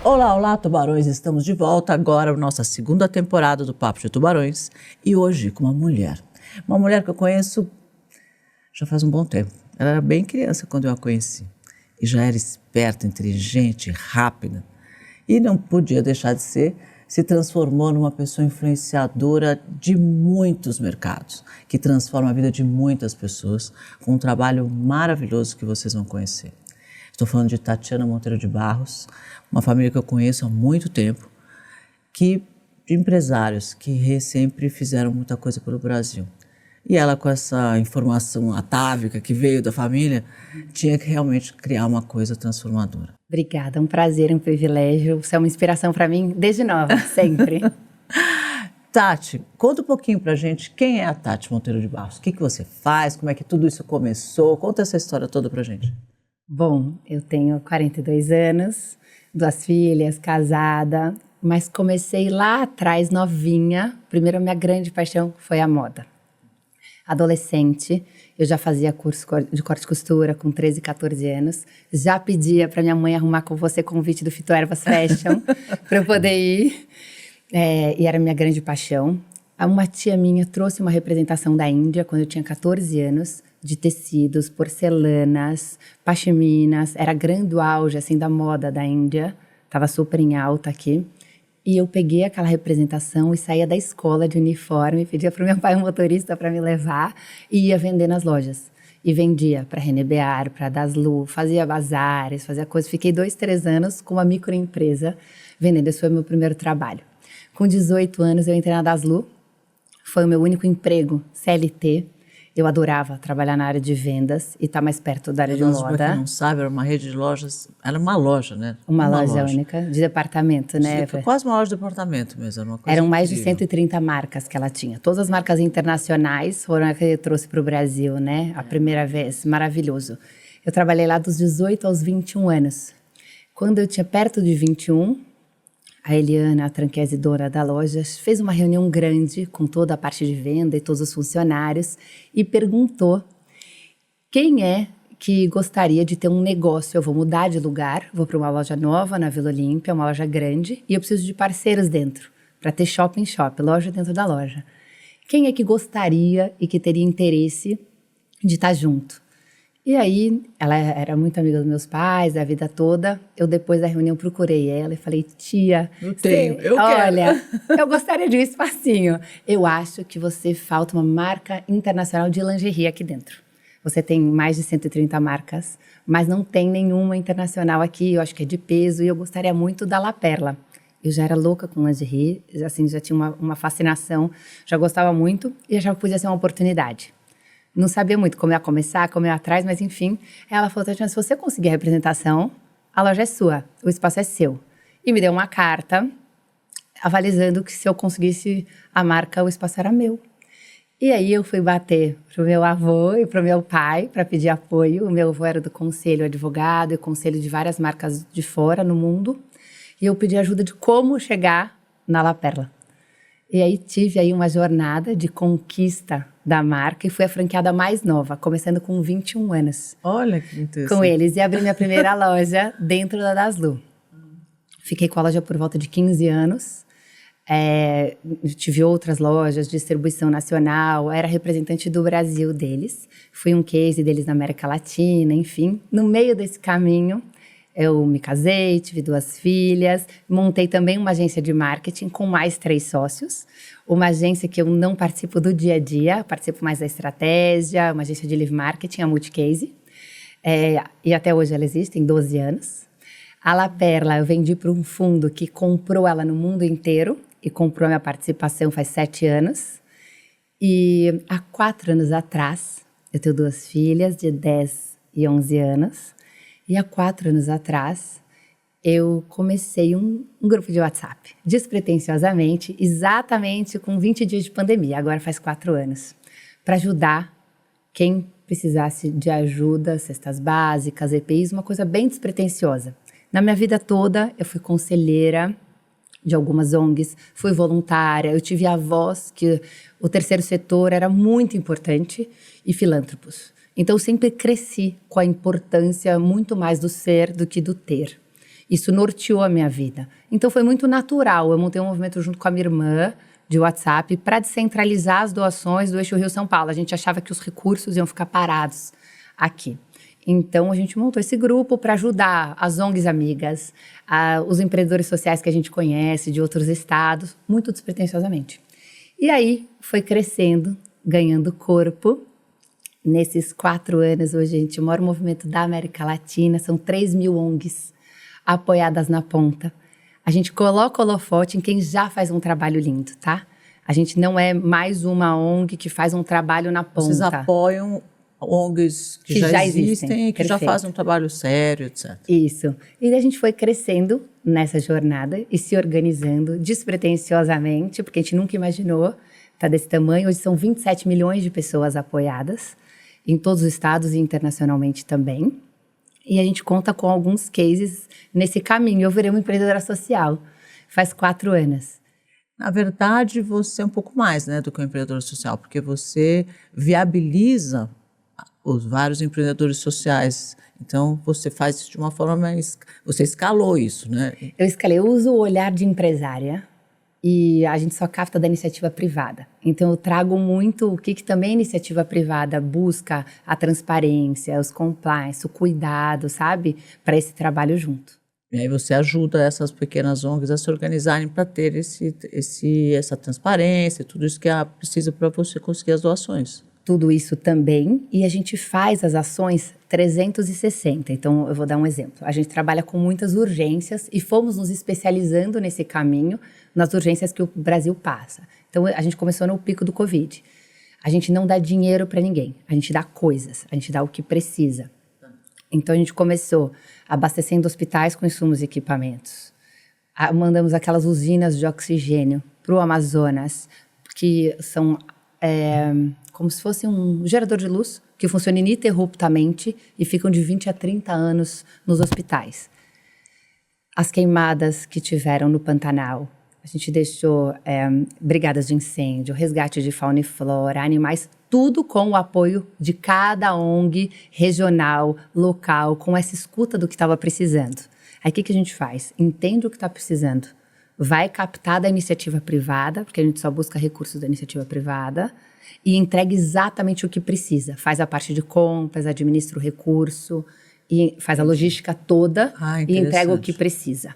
Olá, olá, tubarões! Estamos de volta agora, nossa segunda temporada do Papo de Tubarões. E hoje com uma mulher que eu conheço já faz um bom tempo. Ela era bem criança quando eu a conheci. E já era esperta, inteligente, rápida. E não podia deixar de ser, se transformou numa pessoa influenciadora de muitos mercados, que transforma a vida de muitas pessoas com um trabalho maravilhoso que vocês vão conhecer. Estou falando de Tatiana Monteiro de Barros, uma família que eu conheço há muito tempo, de empresários que sempre fizeram muita coisa pelo Brasil. E ela, com essa informação atávica que veio da família, tinha que realmente criar uma coisa transformadora. Obrigada, um prazer, um privilégio. Você é uma inspiração para mim desde nova, sempre. Tati, conta um pouquinho pra gente quem é a Tati Monteiro de Barros. O que você faz, como é que tudo isso começou? Conta essa história toda pra gente. Bom, eu tenho 42 anos, 2 filhas, casada, mas comecei lá atrás, novinha. Primeiro, a minha grande paixão foi a moda. Adolescente, eu já fazia curso de corte e costura com 13, 14 anos. Já pedia para minha mãe arrumar com você convite do Fito Ervas Fashion para eu poder ir. E era minha grande paixão. Uma tia minha trouxe uma representação da Índia quando eu tinha 14 anos, de tecidos, porcelanas, pashminas. Era grande auge assim, da moda da Índia. Estava super em alta aqui. E eu peguei aquela representação e saía da escola de uniforme, pedia para o meu pai um motorista para me levar e ia vender nas lojas. E vendia para René Bear, para Daslu, fazia bazares, fazia coisas. Fiquei 2, 3 anos com uma microempresa vendendo. Esse foi o meu primeiro trabalho. Com 18 anos eu entrei na Daslu, foi o meu único emprego, CLT. Eu adorava trabalhar na área de vendas e estar mais perto da área de moda. Para quem não sabe, era uma rede de lojas, era uma loja, né? Uma loja única, de departamento, né? Foi quase uma loja de departamento mesmo. Era uma coisa Eram mais incrível. de 130 marcas que ela tinha. Todas as marcas internacionais foram as que eu trouxe para o Brasil, né? A primeira vez, maravilhoso. Eu trabalhei lá dos 18 aos 21 anos. Quando eu tinha perto de 21, a Eliana, a Tranquese, dona da loja, fez uma reunião grande com toda a parte de venda e todos os funcionários e perguntou quem é que gostaria de ter um negócio. Eu vou mudar de lugar, vou para uma loja nova na Vila Olímpia, uma loja grande, e eu preciso de parceiros dentro, para ter shop, loja dentro da loja. Quem é que gostaria e que teria interesse de estar junto? E aí, ela era muito amiga dos meus pais, a vida toda. Eu, depois da reunião, procurei ela e falei, tia... Eu quero. Olha, eu gostaria de um espacinho. Eu acho que você falta uma marca internacional de lingerie aqui dentro. Você tem mais de 130 marcas, mas não tem nenhuma internacional aqui. Eu acho que é de peso e eu gostaria muito da La Perla. Eu já era louca com lingerie, assim, já tinha uma fascinação, já gostava muito e achava que podia ser uma oportunidade. Não sabia muito como ia começar, como ia atrás, mas enfim. Ela falou, Tatiana, se você conseguir a representação, a loja é sua, o espaço é seu. E me deu uma carta avalizando que se eu conseguisse a marca, o espaço era meu. E aí eu fui bater pro meu avô e pro meu pai para pedir apoio. O meu avô era do conselho advogado e conselho de várias marcas de fora no mundo. E eu pedi ajuda de como chegar na La Perla. E aí tive aí uma jornada de conquista da marca e fui a franqueada mais nova, começando com 21 anos. Olha que interessante. Com eles. E abri minha primeira loja dentro da Daslu. Fiquei com a loja por volta de 15 anos. Tive outras lojas, distribuição nacional, era representante do Brasil deles. Fui um case deles na América Latina, enfim. No meio desse caminho, eu me casei, tive 2 filhas, montei também uma agência de marketing com mais 3 sócios. Uma agência que eu não participo do dia a dia, participo mais da estratégia, uma agência de live marketing, a Multicase. E até hoje ela existe, tem 12 anos. A La Perla eu vendi para um fundo que comprou ela no mundo inteiro e comprou a minha participação faz 7 anos. E há 4 anos atrás, eu tenho 2 filhas de 10 e 11 anos. E há 4 anos atrás, eu comecei um grupo de WhatsApp, despretensiosamente, exatamente com 20 dias de pandemia, agora faz 4 anos, para ajudar quem precisasse de ajuda, cestas básicas, EPIs, uma coisa bem despretensiosa. Na minha vida toda, eu fui conselheira de algumas ONGs, fui voluntária, eu tive a voz que o terceiro setor era muito importante e filântropos. Então, eu sempre cresci com a importância muito mais do ser do que do ter. Isso norteou a minha vida. Então foi muito natural. Eu montei um movimento junto com a minha irmã de WhatsApp para descentralizar as doações do Eixo Rio-São Paulo. A gente achava que os recursos iam ficar parados aqui. Então, a gente montou esse grupo para ajudar as ONGs amigas, os empreendedores sociais que a gente conhece de outros estados, muito despretensiosamente. E aí, foi crescendo, ganhando corpo. Nesses 4 anos, hoje a gente é o maior movimento da América Latina, são 3.000 ONGs apoiadas na ponta. A gente coloca o holofote em quem já faz um trabalho lindo, tá? A gente não é mais uma ONG que faz um trabalho na ponta. Vocês apoiam ONGs que já existem e que já fazem um trabalho sério, etc. Isso. E a gente foi crescendo nessa jornada e se organizando despretensiosamente, porque a gente nunca imaginou estar desse tamanho. Hoje são 27 milhões de pessoas apoiadas, em todos os estados e internacionalmente também. E a gente conta com alguns cases nesse caminho. Eu virei uma empreendedora social faz 4 anos. Na verdade, você é um pouco mais, né, do que um empreendedor social, porque você viabiliza os vários empreendedores sociais. Então, você faz isso de uma forma mais... Você escalou isso, né? Eu escalei, eu uso o olhar de empresária e a gente só capta da iniciativa privada. Então, eu trago muito o que também a iniciativa privada busca, a transparência, os compliance, o cuidado, sabe? Para esse trabalho junto. E aí você ajuda essas pequenas ONGs a se organizarem para ter essa transparência, tudo isso que precisa para você conseguir as doações. Tudo isso também, e a gente faz as ações 360. Então, eu vou dar um exemplo. A gente trabalha com muitas urgências e fomos nos especializando nesse caminho, nas urgências que o Brasil passa. Então, a gente começou no pico do Covid. A gente não dá dinheiro para ninguém, a gente dá coisas, a gente dá o que precisa. Então, a gente começou abastecendo hospitais com insumos e equipamentos. Mandamos aquelas usinas de oxigênio para o Amazonas, que são... como se fosse um gerador de luz que funciona ininterruptamente e ficam de 20 a 30 anos nos hospitais. As queimadas que tiveram no Pantanal, a gente deixou brigadas de incêndio, resgate de fauna e flora, animais, tudo com o apoio de cada ONG regional, local, com essa escuta do que estava precisando. Aí o que a gente faz? Entende o que está precisando, vai captar da iniciativa privada, porque a gente só busca recursos da iniciativa privada, e entrega exatamente o que precisa. Faz a parte de compras, administra o recurso, e faz a logística toda e entrega o que precisa.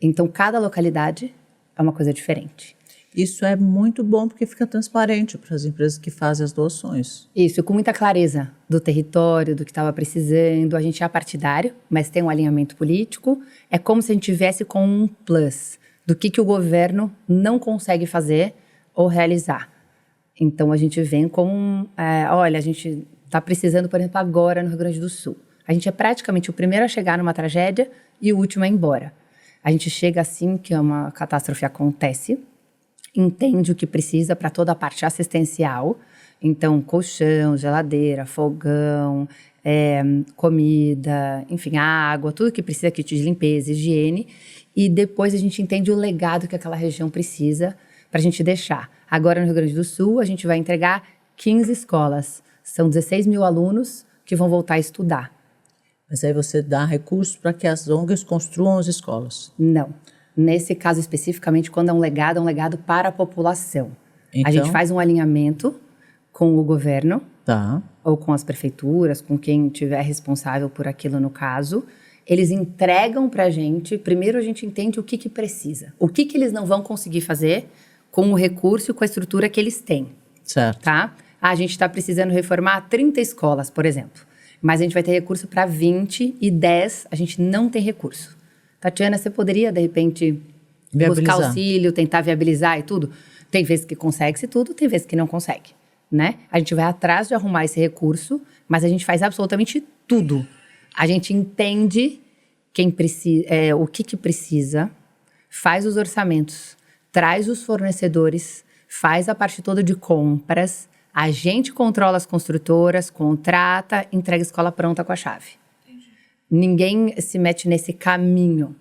Então, cada localidade é uma coisa diferente. Isso é muito bom porque fica transparente para as empresas que fazem as doações. Isso, com muita clareza do território, do que estava precisando. A gente é partidário, mas tem um alinhamento político. É como se a gente tivesse com um plus do que o governo não consegue fazer ou realizar. Então, a gente vem com... olha, a gente está precisando, por exemplo, agora no Rio Grande do Sul. A gente é praticamente o primeiro a chegar numa tragédia e o último a ir embora. A gente chega assim que uma catástrofe acontece, entende o que precisa para toda a parte assistencial. Então, colchão, geladeira, fogão, comida, enfim, água, tudo que precisa, kit de limpeza, higiene. E depois a gente entende o legado que aquela região precisa para a gente deixar. Agora, no Rio Grande do Sul, a gente vai entregar 15 escolas. São 16 mil alunos que vão voltar a estudar. Mas aí você dá recursos para que as ONGs construam as escolas? Não. Nesse caso especificamente, quando é um legado para a população. Então, a gente faz um alinhamento com o governo, ou com as prefeituras, com quem tiver responsável por aquilo no caso. Eles entregam para a gente, primeiro a gente entende o que precisa. O que eles não vão conseguir fazer com o recurso e com a estrutura que eles têm. Certo. Tá? A gente está precisando reformar 30 escolas, por exemplo. Mas a gente vai ter recurso para 20 e 10 a gente não tem recurso. Tatiana, você poderia, de repente, buscar auxílio, tentar viabilizar e tudo? Tem vezes que consegue-se tudo, tem vezes que não consegue, né? A gente vai atrás de arrumar esse recurso, mas a gente faz absolutamente tudo. A gente entende o que precisa, faz os orçamentos, traz os fornecedores, faz a parte toda de compras, a gente controla as construtoras, contrata, entrega a escola pronta com a chave. Entendi. Ninguém se mete nesse caminho.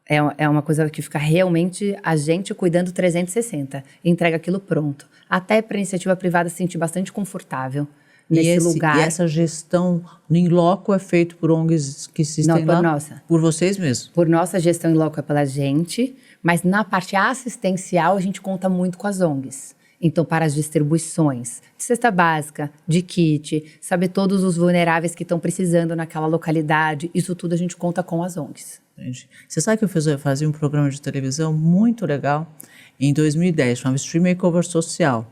É uma coisa que fica realmente a gente cuidando 360. Entrega aquilo pronto. Até para a iniciativa privada se sentir bastante confortável nesse lugar. E essa gestão em loco é feito por ONGs que existem lá? Não, por nossa. Por vocês mesmos? Por nossa gestão em loco é pela gente, mas na parte assistencial a gente conta muito com as ONGs. Então, para as distribuições de cesta básica, de kit, saber todos os vulneráveis que estão precisando naquela localidade, isso tudo a gente conta com as ONGs. Entendi. Você sabe que eu fazia um programa de televisão muito legal em 2010, chamava Stream Makeover Social,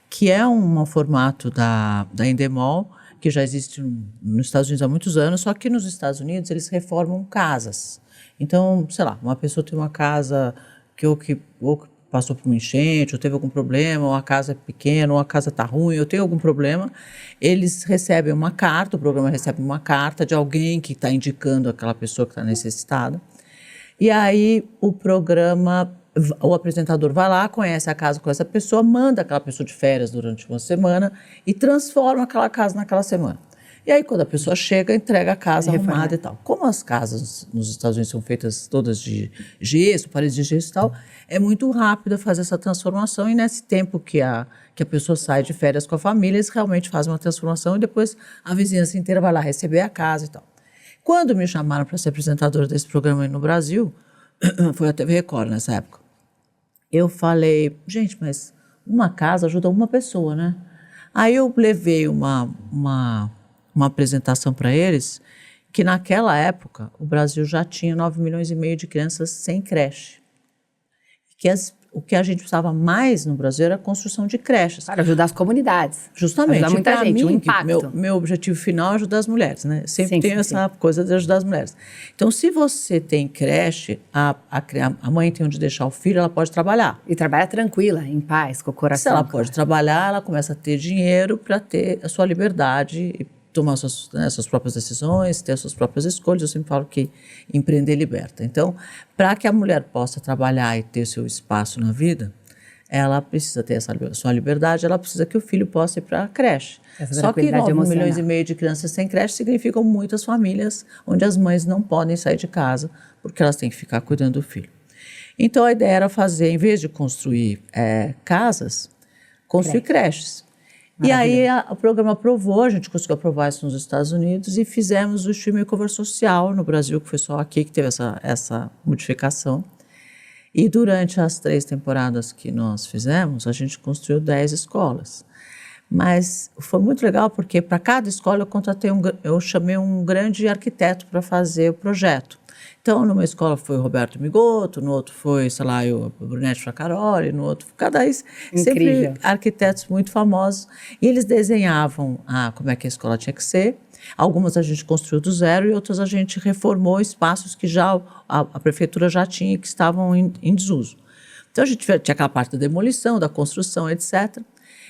que é um formato da Endemol, que já existe nos Estados Unidos há muitos anos, só que nos Estados Unidos eles reformam casas. Então, sei lá, uma pessoa tem uma casa que passou por uma enchente, ou teve algum problema, ou a casa é pequena, ou a casa está ruim, ou tem algum problema, eles recebem uma carta, o programa recebe uma carta de alguém que está indicando aquela pessoa que está necessitada. E aí o apresentador vai lá, conhece a casa com essa pessoa, manda aquela pessoa de férias durante uma semana e transforma aquela casa naquela semana. E aí, quando a pessoa chega, entrega a casa arrumada e tal. Como as casas nos Estados Unidos são feitas todas de gesso, paredes de gesso e tal, é muito rápido fazer essa transformação. E nesse tempo que a pessoa sai de férias com a família, eles realmente fazem uma transformação e depois a vizinhança inteira vai lá receber a casa e tal. Quando me chamaram para ser apresentadora desse programa aí no Brasil, foi a TV Record nessa época, eu falei, gente, mas uma casa ajuda uma pessoa, né? Aí eu levei uma apresentação para eles, que naquela época o Brasil já tinha 9,5 milhões de crianças sem creche. O que a gente precisava mais no Brasil era a construção de creches. Para ajudar as comunidades. Justamente. Ajudar muita gente, mim, um impacto. Meu objetivo final é ajudar as mulheres, né? Sempre tenho essa coisa de ajudar as mulheres. Então, se você tem creche, a mãe tem onde deixar o filho, ela pode trabalhar. E trabalha tranquila, em paz, com o coração. Se ela pode trabalhar, ela começa a ter dinheiro para ter a sua liberdade e tomar suas próprias decisões, ter as suas próprias escolhas. Eu sempre falo que empreender liberta. Então, para que a mulher possa trabalhar e ter seu espaço na vida, ela precisa ter essa sua liberdade, ela precisa que o filho possa ir para a creche. Só que 9,5 milhões de crianças sem creche significam muitas famílias onde as mães não podem sair de casa porque elas têm que ficar cuidando do filho. Então, a ideia era fazer, em vez de construir casas, construir creches. E aí o programa aprovou, a gente conseguiu aprovar isso nos Estados Unidos e fizemos o Stream Makeover Social no Brasil, que foi só aqui que teve essa modificação. E durante as 3 temporadas que nós fizemos, a gente construiu 10 escolas. Mas foi muito legal porque para cada escola eu chamei um grande arquiteto para fazer o projeto. Então, numa escola foi o Roberto Migoto, no outro foi, sei lá, o Brunete Fracaroli, no outro, sempre arquitetos muito famosos. E eles desenhavam como é que a escola tinha que ser. Algumas a gente construiu do zero e outras a gente reformou espaços que já a prefeitura já tinha, que estavam em desuso. Então, a gente tinha aquela parte da demolição, da construção, etc.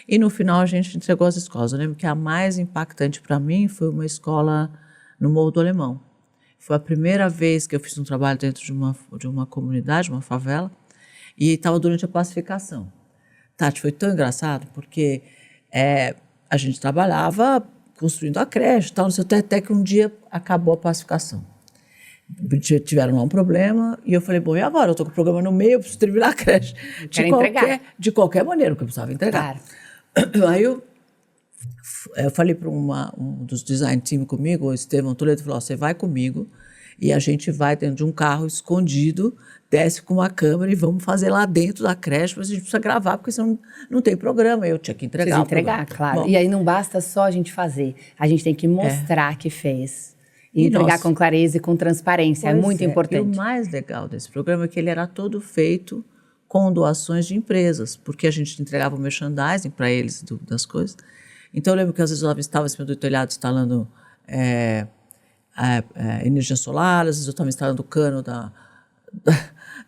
E no final a gente entregou as escolas. Eu lembro que a mais impactante para mim foi uma escola no Morro do Alemão. Foi a primeira vez que eu fiz um trabalho dentro de uma comunidade, uma favela, e estava durante a pacificação. Tati, foi tão engraçado, porque a gente trabalhava construindo a creche, tal, não sei, até que um dia acabou a pacificação. Tiveram lá um problema, e eu falei, bom, e agora? Eu estou com o programa no meio, eu preciso terminar a creche. De qualquer maneira, porque eu precisava entregar. Claro. Aí eu falei para um dos design team comigo, o Estevão Toledo, falou, você vai comigo e a gente vai dentro de um carro escondido, desce com uma câmera e vamos fazer lá dentro da creche, mas a gente precisa gravar, porque senão não tem programa. Eu tinha que entregar. Precisa entregar, claro. Bom, e aí não basta só a gente fazer, a gente tem que mostrar que fez. E entregar com clareza e com transparência, é muito importante. E o mais legal desse programa é que ele era todo feito com doações de empresas, porque a gente entregava o merchandising para eles das coisas. Então, eu lembro que às vezes eu estava em cima do telhado instalando energia solar, às vezes eu estava instalando cano da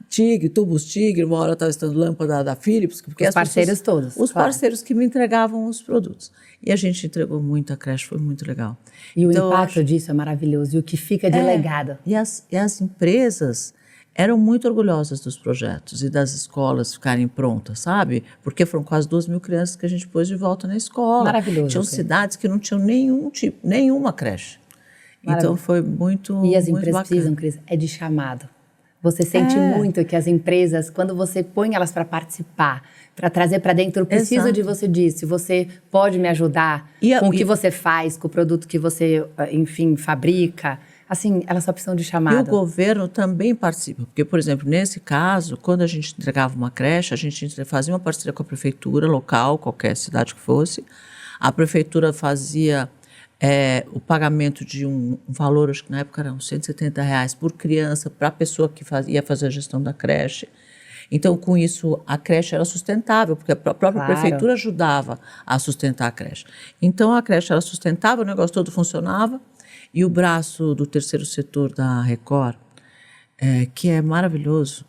Tigre, tubos Tigre, uma hora eu estava instalando lâmpada da Philips. Porque os parceiros todos. Os parceiros que me entregavam os produtos. E a gente entregou muito a creche, foi muito legal. E então, o impacto disso é maravilhoso, e o que fica de legado. E as empresas eram muito orgulhosas dos projetos e das escolas ficarem prontas, sabe? Porque foram quase 2.000 crianças que a gente pôs de volta na escola. Maravilhoso. Tinham cidades que não tinham nenhuma creche. Então foi muito. E as muito empresas bacana. precisam, Cris, de chamado. Você sente muito que as empresas, quando você põe elas para participar, para trazer para dentro, eu preciso de você disso, você pode me ajudar com o que você faz, com o produto que você, enfim, fabrica. Assim, elas só precisam de chamado. E o governo também participa, porque, por exemplo, nesse caso, quando a gente entregava uma creche, a gente fazia uma parceria com a prefeitura local, qualquer cidade que fosse. A prefeitura fazia o pagamento de um valor, acho que na época eram R$170 por criança para a pessoa que ia fazer a gestão da creche. Então, com isso, a creche era sustentável, porque a própria prefeitura ajudava a sustentar a creche. Então, a creche era sustentável, o negócio todo funcionava. E o braço do terceiro setor da Record, que é maravilhoso,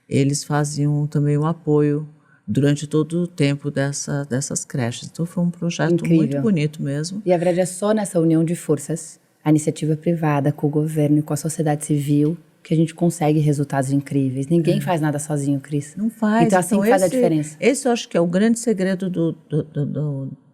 eles faziam também o apoio durante todo o tempo dessas creches. Então, foi um projeto muito bonito mesmo. E, a verdade, é só nessa união de forças, a iniciativa privada com o governo e com a sociedade civil, que a gente consegue resultados incríveis. Ninguém faz nada sozinho, Cris. Não faz. Então, assim faz a diferença. Esse eu acho que é o grande segredo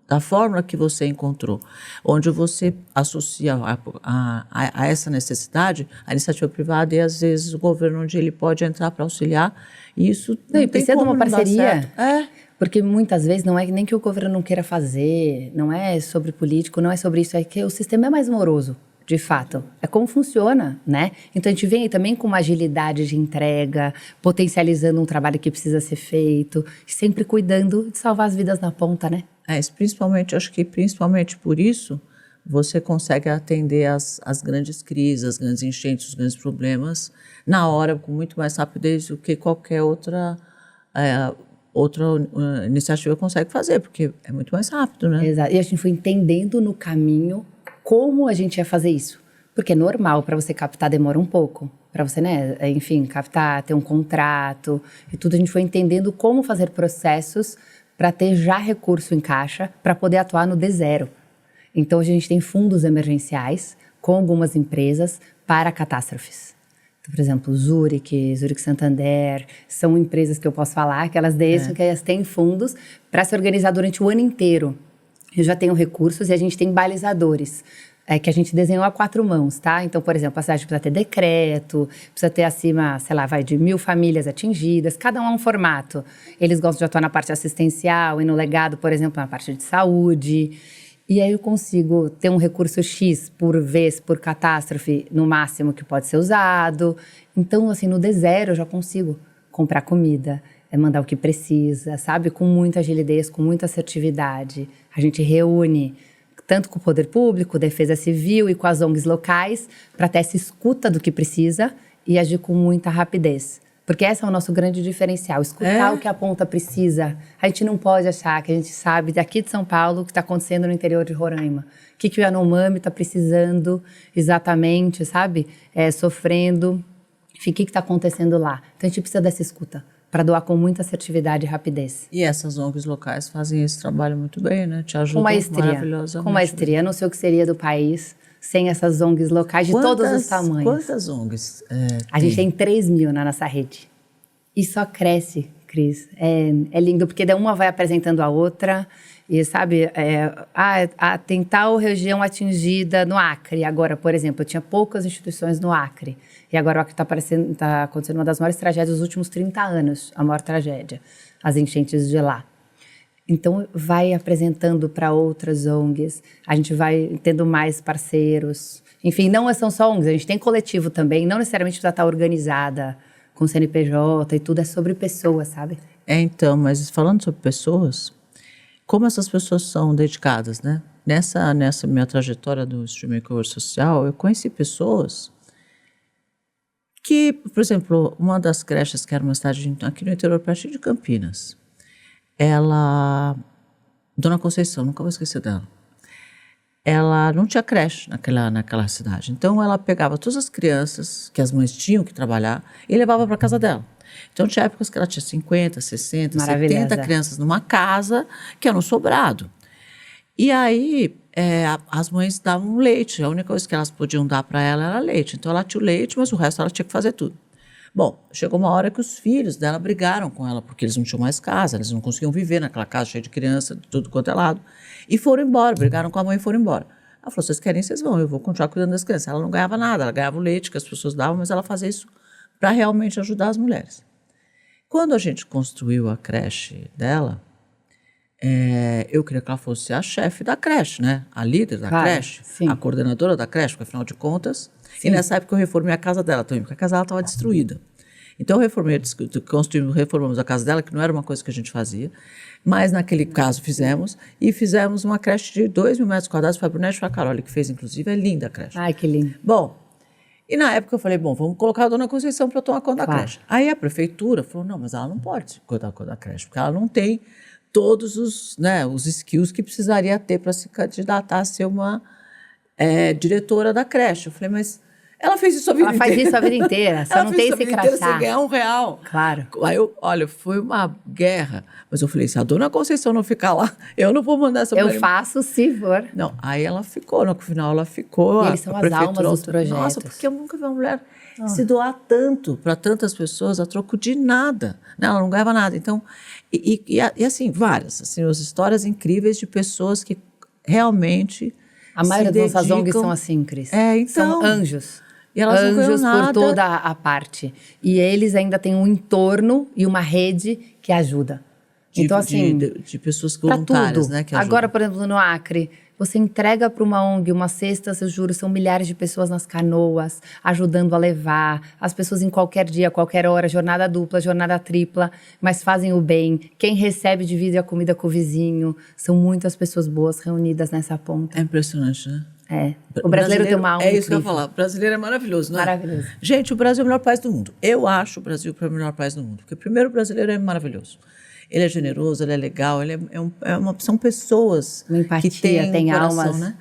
da fórmula que você encontrou, onde você associa a essa necessidade a iniciativa privada e, às vezes, o governo, onde ele pode entrar para auxiliar. E isso não tem precisa de uma parceria. É. Porque muitas vezes não é nem que o governo não queira fazer, não é sobre político, não é sobre isso, é que o sistema é mais moroso. De fato, é como funciona, né? Então a gente vem aí também com uma agilidade de entrega, potencializando um trabalho que precisa ser feito, sempre cuidando de salvar as vidas na ponta, né? Acho que principalmente por isso você consegue atender as grandes crises, as grandes enchentes, os grandes problemas na hora, com muito mais rapidez do que qualquer outra iniciativa consegue fazer, porque é muito mais rápido, né? Exato. E a gente foi entendendo no caminho como a gente ia fazer isso. Porque é normal, para você captar demora um pouco. Para você, né, enfim, captar, ter um contrato e tudo. A gente foi entendendo como fazer processos para ter já recurso em caixa, para poder atuar no D0. Então, a gente tem fundos emergenciais com algumas empresas para catástrofes. Então, por exemplo, Zurich Santander, são empresas que eu posso falar, que elas deixam, que elas têm fundos para se organizar durante o ano inteiro. Eu já tenho recursos e a gente tem balizadores, que a gente desenhou a 4 mãos, tá? Então, por exemplo, a cidade precisa ter decreto, precisa ter acima, sei lá, de 1.000 famílias atingidas, cada um é um formato. Eles gostam de atuar na parte assistencial e no legado, por exemplo, na parte de saúde. E aí eu consigo ter um recurso X por vez, por catástrofe, no máximo que pode ser usado. Então, assim, no D0 eu já consigo comprar comida, mandar o que precisa, sabe? Com muita agilidez, com muita assertividade. A gente reúne tanto com o poder público, defesa civil e com as ONGs locais para ter essa escuta do que precisa e agir com muita rapidez. Porque esse é o nosso grande diferencial, escutar o que a ponta precisa. A gente não pode achar que a gente sabe daqui de São Paulo o que está acontecendo no interior de Roraima. O que o Yanomami está precisando exatamente, sabe? Sofrendo. Enfim, o que está acontecendo lá. Então a gente precisa dessa escuta para doar com muita assertividade e rapidez. E essas ONGs locais fazem esse trabalho muito bem, né? Te ajudam maravilhosamente. Com maestria. Eu não sei o que seria do país sem essas ONGs locais de todos os tamanhos. Quantas ONGs a gente tem 3.000 na nossa rede. E só cresce, Cris. É lindo, porque uma vai apresentando a outra. E sabe, tem tal região atingida no Acre. Agora, por exemplo, eu tinha poucas instituições no Acre. E agora o Acre está acontecendo uma das maiores tragédias dos últimos 30 anos. A maior tragédia, as enchentes de lá. Então, vai apresentando para outras ONGs. A gente vai tendo mais parceiros. Enfim, não são só ONGs, a gente tem coletivo também. Não necessariamente precisa estar organizada com CNPJ e tudo. É sobre pessoas, sabe? Então, mas falando sobre pessoas, como essas pessoas são dedicadas, né? Nessa minha trajetória do streaming cover social, eu conheci pessoas que, por exemplo, uma das creches, que era uma cidade aqui no interior, perto de Campinas, Dona Conceição, nunca vou esquecer dela, ela não tinha creche naquela cidade. Então, ela pegava todas as crianças que as mães tinham que trabalhar e levava para casa dela. Então, tinha épocas que ela tinha 50, 60, 70 crianças numa casa que era um sobrado. E aí, as mães davam leite. A única coisa que elas podiam dar para ela era leite. Então, ela tinha o leite, mas o resto ela tinha que fazer tudo. Bom, chegou uma hora que os filhos dela brigaram com ela, porque eles não tinham mais casa, eles não conseguiam viver naquela casa cheia de criança, de tudo quanto é lado. E foram embora, brigaram com a mãe e foram embora. Ela falou, vocês querem, vocês vão, eu vou continuar cuidando das crianças. Ela não ganhava nada, ela ganhava o leite que as pessoas davam, mas ela fazia isso para realmente ajudar as mulheres. Quando a gente construiu a creche dela, eu queria que ela fosse a chefe da creche, né? A líder da creche, sim. a coordenadora da creche, porque afinal de contas... Sim. E nessa época eu reformei a casa dela também, porque a casa dela estava destruída. Então eu reformamos a casa dela, que não era uma coisa que a gente fazia, mas naquele caso fizemos uma creche de 2.000 metros quadrados, foi a Brunete Facaroli que fez, inclusive, é linda a creche. Ai, que lindo. Bom, e na época eu falei, vamos colocar a dona Conceição para tomar conta da creche. Aí a prefeitura falou, não, mas ela não pode tomar conta da creche, porque ela não tem todos os skills que precisaria ter para se candidatar a ser uma diretora da creche. Eu falei, mas ela fez isso a vida inteira. Ela faz isso a vida inteira, só não tem esse crachá. Sem ganhar R$1. Claro. Aí foi uma guerra. Mas eu falei, se a dona Conceição não ficar lá, eu não vou mandar essa mulher. Eu faço se for. Não, aí ela ficou, no final ela ficou. E eles são as almas dos projetos. Nossa, porque eu nunca vi uma mulher se doar tanto para tantas pessoas a troco de nada. Né? Ela não ganhava nada. Então, e assim, várias. Assim, as histórias incríveis de pessoas que realmente a maioria das nossas ONGs são assim, Cris. Então, são anjos. E elas anjos não por toda a parte. E eles ainda têm um entorno e uma rede que ajuda. Então, assim, de pessoas voluntárias, né? Que ajudam. Agora, por exemplo, no Acre, você entrega para uma ONG uma cesta, eu juro, são milhares de pessoas nas canoas, ajudando a levar, as pessoas em qualquer dia, qualquer hora, jornada dupla, jornada tripla, mas fazem o bem. Quem recebe divide a comida com o vizinho. São muitas pessoas boas reunidas nessa ponta. É impressionante, né? O brasileiro tem uma alma É isso incrível. que eu ia falar. O brasileiro é maravilhoso, né? Maravilhoso. Gente, o Brasil é o melhor país do mundo. Eu acho o Brasil o melhor país do mundo. Porque, primeiro, o brasileiro é maravilhoso. Ele é generoso, ele é legal, são pessoas empatia, que têm tem coração, almas. Né?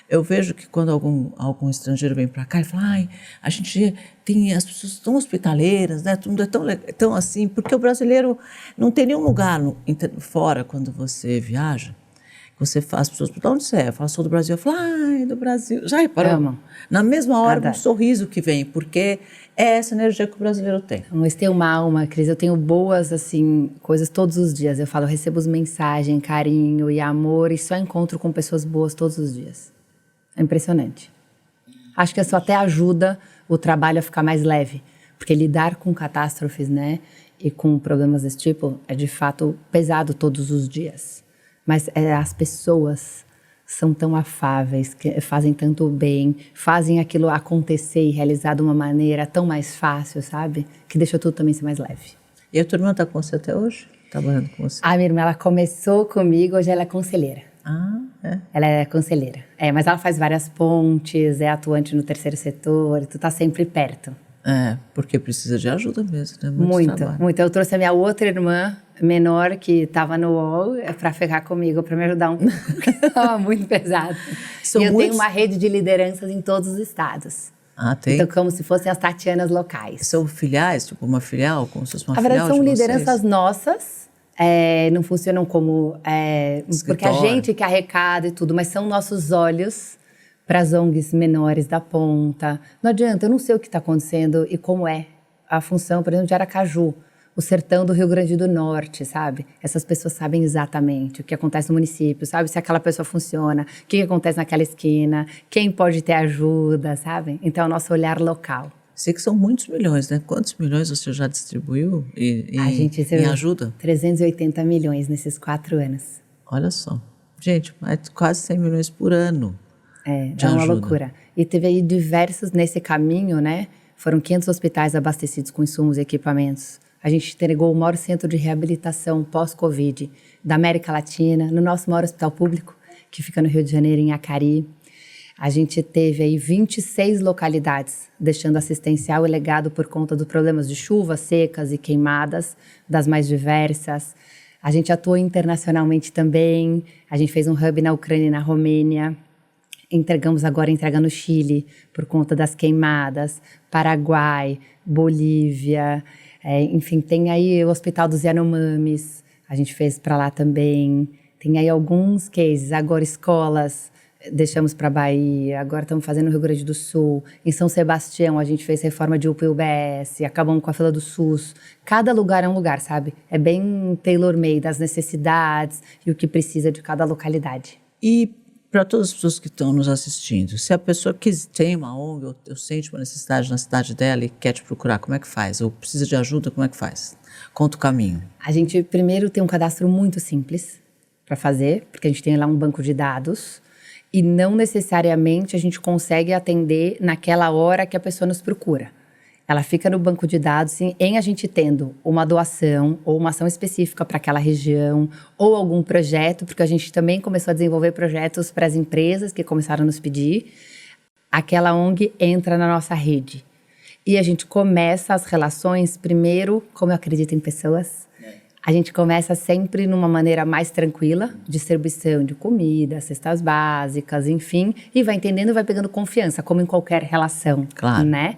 Eu vejo que quando algum estrangeiro vem para cá e fala, a gente tem, as pessoas tão hospitaleiras, né? Tudo é tão assim, porque o brasileiro não tem nenhum lugar fora quando você viaja. As pessoas, de onde você é? Eu falo, sou do Brasil. Eu falo, do Brasil. Já reparou? Amam. Na mesma hora, um sorriso que vem, porque é essa energia que o brasileiro tem. Mas tem uma alma, Cris. Eu tenho boas, assim, coisas todos os dias. Eu falo, eu recebo mensagem, carinho e amor, e só encontro com pessoas boas todos os dias. É impressionante. Acho que isso até ajuda o trabalho a ficar mais leve. Porque lidar com catástrofes, né, e com problemas desse tipo, é de fato pesado todos os dias. Mas as pessoas são tão afáveis, que fazem tanto bem, fazem aquilo acontecer e realizar de uma maneira tão mais fácil, sabe? Que deixa tudo também ser mais leve. E a tua irmã está com você até hoje? Trabalhando com você? A minha irmã, ela começou comigo, hoje ela é conselheira. É? Ela é conselheira. Mas ela faz várias pontes, é atuante no terceiro setor, tu tá sempre perto. Porque precisa de ajuda mesmo, né? Muito. Eu trouxe a minha outra irmã menor, que estava no UOL, para ficar comigo, para me ajudar um pouco. Estava muito pesado. Eu tenho uma rede de lideranças em todos os estados. Tem? Então, como se fossem as Tatianas locais. São filiais, tipo uma filial, como se fosse uma filial? Na verdade, são lideranças vocês? Nossas. Não funcionam como... porque a gente que arrecada e tudo, mas são nossos olhos para as ONGs menores da ponta. Não adianta, eu não sei o que está acontecendo e como é a função, por exemplo, de Aracaju, o sertão do Rio Grande do Norte, sabe? Essas pessoas sabem exatamente o que acontece no município, sabe? Se aquela pessoa funciona, o que acontece naquela esquina, quem pode ter ajuda, sabe? Então, é o nosso olhar local. Sei que são muitos milhões, né? Quantos milhões você já distribuiu A gente em ajuda? 380 milhões nesses 4 anos. Olha só. Gente, quase 100 milhões por ano. É uma loucura. E teve aí diversos nesse caminho, né? Foram 500 hospitais abastecidos com insumos e equipamentos. A gente entregou o maior centro de reabilitação pós-Covid da América Latina, no nosso maior hospital público, que fica no Rio de Janeiro, em Acari. A gente teve aí 26 localidades, deixando assistencial e legado por conta dos problemas de chuvas, secas e queimadas, das mais diversas. A gente atuou internacionalmente também. A gente fez um hub na Ucrânia e na Romênia. Entregamos agora entrega no Chile, por conta das queimadas. Paraguai, Bolívia... enfim, tem aí o Hospital dos Yanomamis, a gente fez para lá também. Tem aí alguns cases, agora escolas, deixamos para Bahia, agora estamos fazendo no Rio Grande do Sul. Em São Sebastião, a gente fez reforma de UPA e UBS, acabamos com a fila do SUS. Cada lugar é um lugar, sabe? É bem tailor-made, as necessidades e o que precisa de cada localidade. E para todas as pessoas que estão nos assistindo, se a pessoa tem uma ONG ou sente uma necessidade na cidade dela e quer te procurar, como é que faz? Ou precisa de ajuda, como é que faz? Conta o caminho. A gente primeiro tem um cadastro muito simples para fazer, porque a gente tem lá um banco de dados e não necessariamente a gente consegue atender naquela hora que a pessoa nos procura. Ela fica no banco de dados em a gente tendo uma doação ou uma ação específica para aquela região ou algum projeto, porque a gente também começou a desenvolver projetos para as empresas que começaram a nos pedir. Aquela ONG entra na nossa rede. E a gente começa as relações, primeiro, como eu acredito em pessoas, a gente começa sempre numa maneira mais tranquila, distribuição de comida, cestas básicas, enfim, e vai entendendo e vai pegando confiança, como em qualquer relação, Claro. né?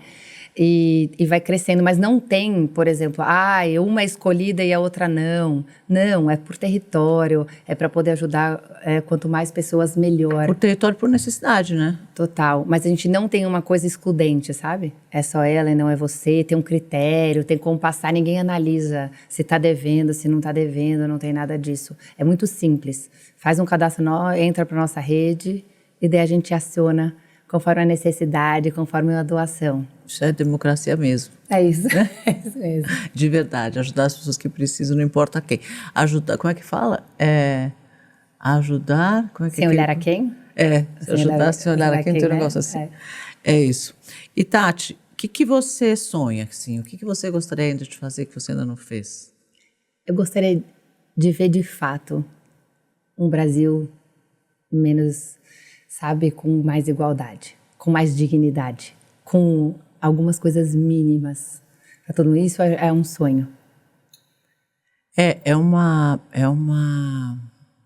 E vai crescendo, mas não tem, por exemplo, uma é escolhida e a outra não. Não, é por território, é para poder ajudar, quanto mais pessoas, melhor. Por território, por necessidade, né? Total, mas a gente não tem uma coisa excludente, sabe? É só ela e não é você, tem um critério, tem como passar, ninguém analisa se tá devendo, se não tá devendo, não tem nada disso. É muito simples. Faz um cadastro, entra para nossa rede e daí a gente aciona conforme a necessidade, conforme a doação. Isso é democracia mesmo. É isso, é isso mesmo. De verdade, ajudar as pessoas que precisam, não importa quem. Ajudar, como é que fala? Ajudar... Como é que Sem olhar a quem? Ajudar sem olhar a quem, tem um negócio assim. É isso. E Tati, o que você sonha, assim? O que você gostaria ainda de fazer que você ainda não fez? Eu gostaria de ver de fato um Brasil menos, sabe, com mais igualdade, com mais dignidade, com algumas coisas mínimas. Para tudo isso é um sonho. É uma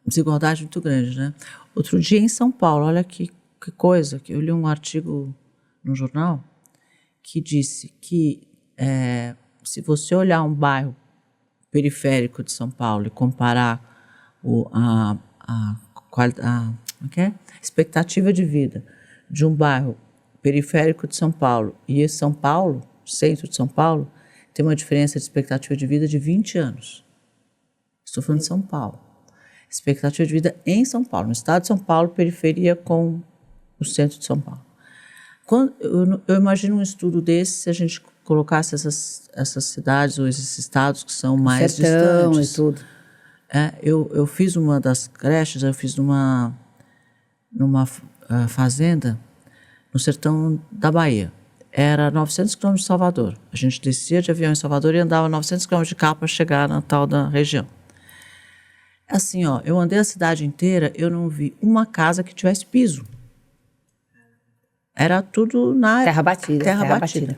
desigualdade muito grande, né? Outro dia em São Paulo, olha que coisa, que eu li um artigo no jornal que disse que se você olhar um bairro periférico de São Paulo e comparar a expectativa de vida de um bairro periférico de São Paulo e São Paulo, centro de São Paulo, tem uma diferença de expectativa de vida de 20 anos. Estou falando de São Paulo. Expectativa de vida em São Paulo, no estado de São Paulo, periferia com o centro de São Paulo. Eu imagino um estudo desse se a gente colocasse essas cidades ou esses estados que são mais sertão distantes. E tudo. Eu fiz uma das creches, eu fiz numa fazenda no sertão da Bahia. Era 900 quilômetros de Salvador. A gente descia de avião em Salvador e andava 900 quilômetros de carro para chegar na tal da região. Assim, eu andei a cidade inteira, eu não vi uma casa que tivesse piso. Era tudo na terra batida.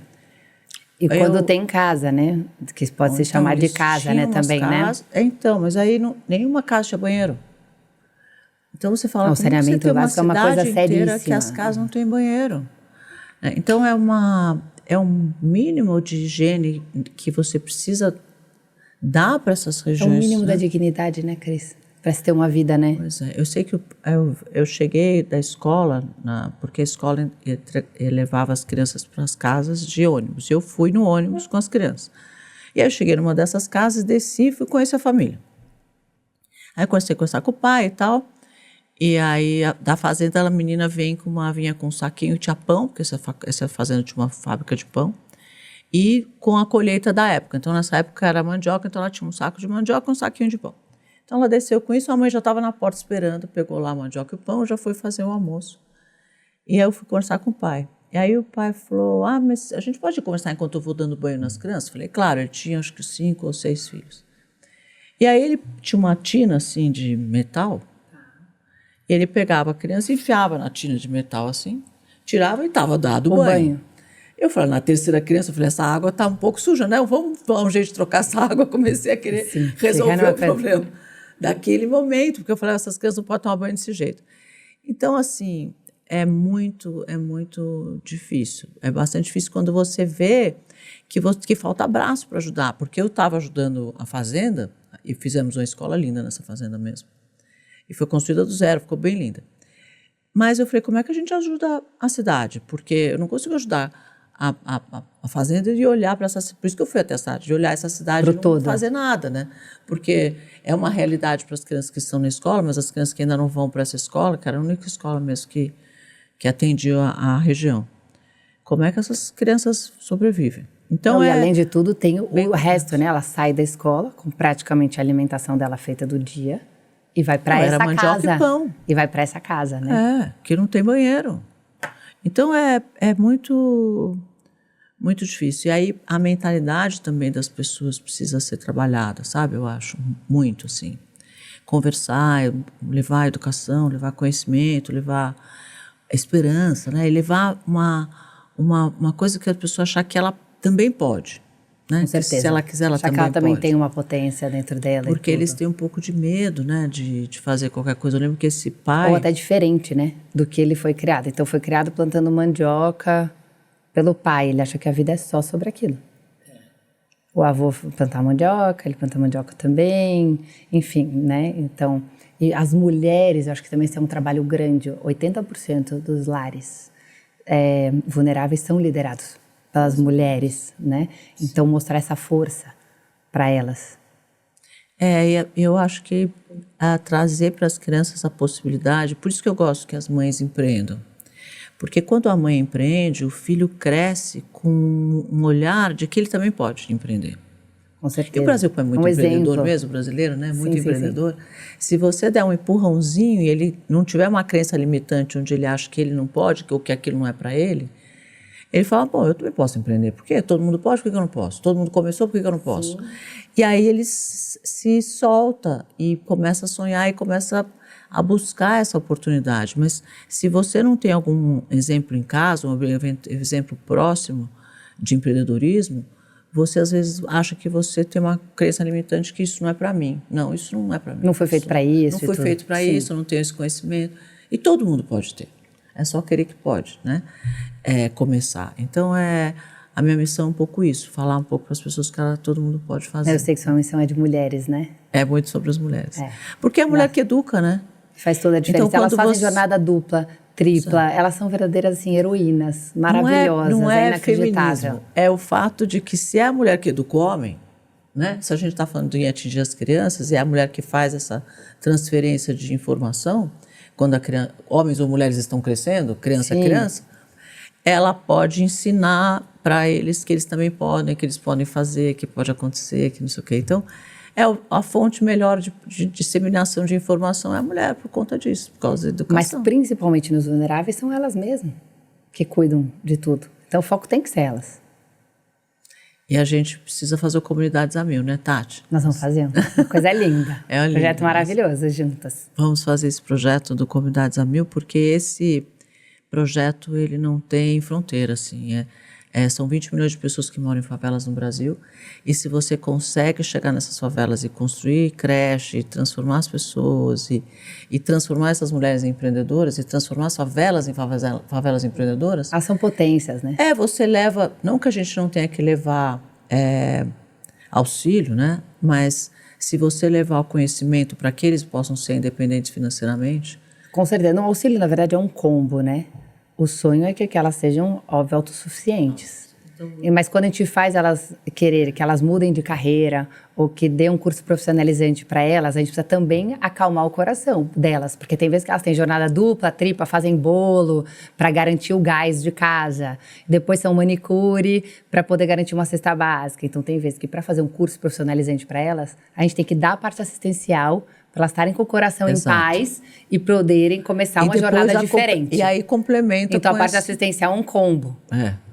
E quando tem casa, né? Que pode ser chamado de casa, né? Também, casas, né? Então, mas aí nenhuma casa tinha banheiro. Então você fala, o saneamento básico é uma coisa seríssima. Que as casas não têm banheiro. Então é um mínimo de higiene que você precisa dar para essas regiões. É o mínimo da dignidade, né, Cris? Para se ter uma vida, né? Pois é. Eu sei que eu cheguei da escola, porque a escola levava as crianças para as casas de ônibus. Eu fui no ônibus com as crianças. E aí eu cheguei numa dessas casas, desci e fui conhecer a família. Aí comecei a conversar com o pai e tal. E aí, da fazenda, a menina vinha com um saquinho, tinha pão, porque essa fazenda tinha uma fábrica de pão, e com a colheita da época. Então, nessa época era mandioca, então ela tinha um saco de mandioca e um saquinho de pão. Então, ela desceu com isso, a mãe já estava na porta esperando, pegou lá a mandioca e o pão, já foi fazer o almoço. E aí eu fui conversar com o pai. E aí o pai falou, mas a gente pode conversar enquanto eu vou dando banho nas crianças? Falei, claro, ele tinha acho que 5 ou 6 filhos. E aí ele tinha uma tina assim de metal. Ele pegava a criança e enfiava na tina de metal assim, tirava e estava dado o banho. Eu falei, na terceira criança, eu falei, essa água está um pouco suja, né? Vamos dar um jeito de trocar essa água. Comecei a querer resolver o problema daquele momento, porque eu falei, essas crianças não podem tomar banho desse jeito. Então, assim, é muito difícil. É bastante difícil quando você vê que falta abraço para ajudar, porque eu estava ajudando a fazenda, e fizemos uma escola linda nessa fazenda mesmo. E foi construída do zero, ficou bem linda. Mas eu falei, como é que a gente ajuda a cidade? Porque eu não consigo ajudar a fazenda e olhar para essa... Por isso que eu fui até a cidade, de olhar essa cidade e não fazer nada, né? Porque é uma realidade para as crianças que estão na escola, mas as crianças que ainda não vão para essa escola, que era a única escola mesmo que atendia a região. Como é que essas crianças sobrevivem? Então, e além de tudo, tem o resto, né? Ela sai da escola com praticamente a alimentação dela feita do dia e vai para essa casa. Mandioca e pão. E vai para essa casa, né? Que não tem banheiro. Então, é muito, muito difícil. E aí, a mentalidade também das pessoas precisa ser trabalhada, sabe? Eu acho, muito, assim. Conversar, levar educação, levar conhecimento, levar esperança, né? E levar uma coisa que a pessoa achar que ela também pode. Né? Com certeza. Se ela quiser, ela também pode. Ela também tem uma potência dentro dela. Porque eles têm um pouco de medo, né, de fazer qualquer coisa. Eu lembro que esse pai... Ou até diferente, né, do que ele foi criado. Então, foi criado plantando mandioca pelo pai. Ele acha que a vida é só sobre aquilo. O avô plantava mandioca, ele planta mandioca também. Enfim, né, então... E as mulheres, eu acho que também esse é um trabalho grande. 80% dos lares vulneráveis são liderados pelas mulheres, né? Então, mostrar essa força para elas. Eu acho que trazer para as crianças a possibilidade, por isso que eu gosto que as mães empreendam. Porque quando a mãe empreende, o filho cresce com um olhar de que ele também pode empreender. Com certeza. E o Brasil é muito empreendedor mesmo, brasileiro, né? Muito empreendedor. Sim. Se você der um empurrãozinho e ele não tiver uma crença limitante onde ele acha que ele não pode, ou que aquilo não é para ele, ele fala, bom, eu também posso empreender. Por quê? Todo mundo pode, por que eu não posso? Todo mundo começou, por que eu não posso? Sim. E aí ele se solta e começa a sonhar e começa a buscar essa oportunidade. Mas se você não tem algum exemplo em casa, um exemplo próximo de empreendedorismo, você às vezes acha que você tem uma crença limitante que isso não é para mim. Não, isso não é para mim. Não foi feito para isso. Não foi feito para isso, eu não tenho esse conhecimento. E todo mundo pode ter. É só querer que pode, né? Começar. Então, a minha missão é um pouco isso, falar um pouco para as pessoas que todo mundo pode fazer. Eu sei que sua missão é de mulheres, né? É muito sobre as mulheres. Porque é a mulher que educa, né? Faz toda a diferença. Então, elas fazem jornada dupla, tripla, elas são verdadeiras assim, heroínas, maravilhosas, não é inacreditável. Feminismo, é o fato de que se é a mulher que educa o homem, né? Se a gente está falando em atingir as crianças, e é a mulher que faz essa transferência de informação, quando homens ou mulheres estão crescendo, criança é criança, ela pode ensinar para eles que eles também podem, que eles podem fazer, que pode acontecer, que não sei o quê. Então, a fonte melhor de disseminação de informação é a mulher, por conta disso, por causa da educação. Mas, principalmente nos vulneráveis, são elas mesmas que cuidam de tudo. Então, o foco tem que ser elas. E a gente precisa fazer o Comunidades a Mil, né, Tati? Nós vamos fazer. Uma coisa linda. Um projeto maravilhoso, juntas. Vamos fazer esse projeto do Comunidades a Mil, porque esse projeto, ele não tem fronteira, assim. São 20 milhões de pessoas que moram em favelas no Brasil, e se você consegue chegar nessas favelas e construir creche, transformar as pessoas, e transformar essas mulheres em empreendedoras, e transformar as favelas em favelas empreendedoras... Elas são potências, né? Você leva... Não que a gente não tenha que levar auxílio, né? Mas se você levar o conhecimento para que eles possam ser independentes financeiramente... Com certeza. O auxílio, na verdade, é um combo, né? O sonho é que elas sejam, óbvio, autossuficientes. Mas quando a gente faz elas querer que elas mudem de carreira ou que dê um curso profissionalizante para elas, a gente precisa também acalmar o coração delas. Porque tem vezes que elas têm jornada dupla, tripla, fazem bolo para garantir o gás de casa. Depois são manicure para poder garantir uma cesta básica. Então tem vezes que para fazer um curso profissionalizante para elas, a gente tem que dar a parte assistencial para elas estarem com o coração em paz e poderem começar uma jornada diferente. E aí complementa. Então a parte assistencial é um combo.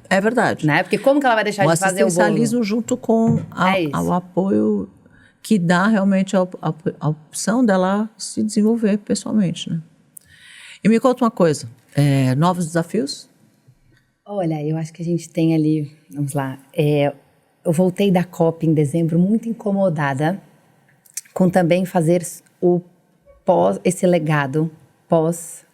É verdade. Né? Porque como que ela vai deixar de fazer o bolo? O assistencialismo junto com o apoio que dá realmente a opção dela se desenvolver pessoalmente, né? E me conta uma coisa, novos desafios? Olha, eu acho que a gente tem ali, vamos lá, eu voltei da COP em dezembro muito incomodada com também fazer esse legado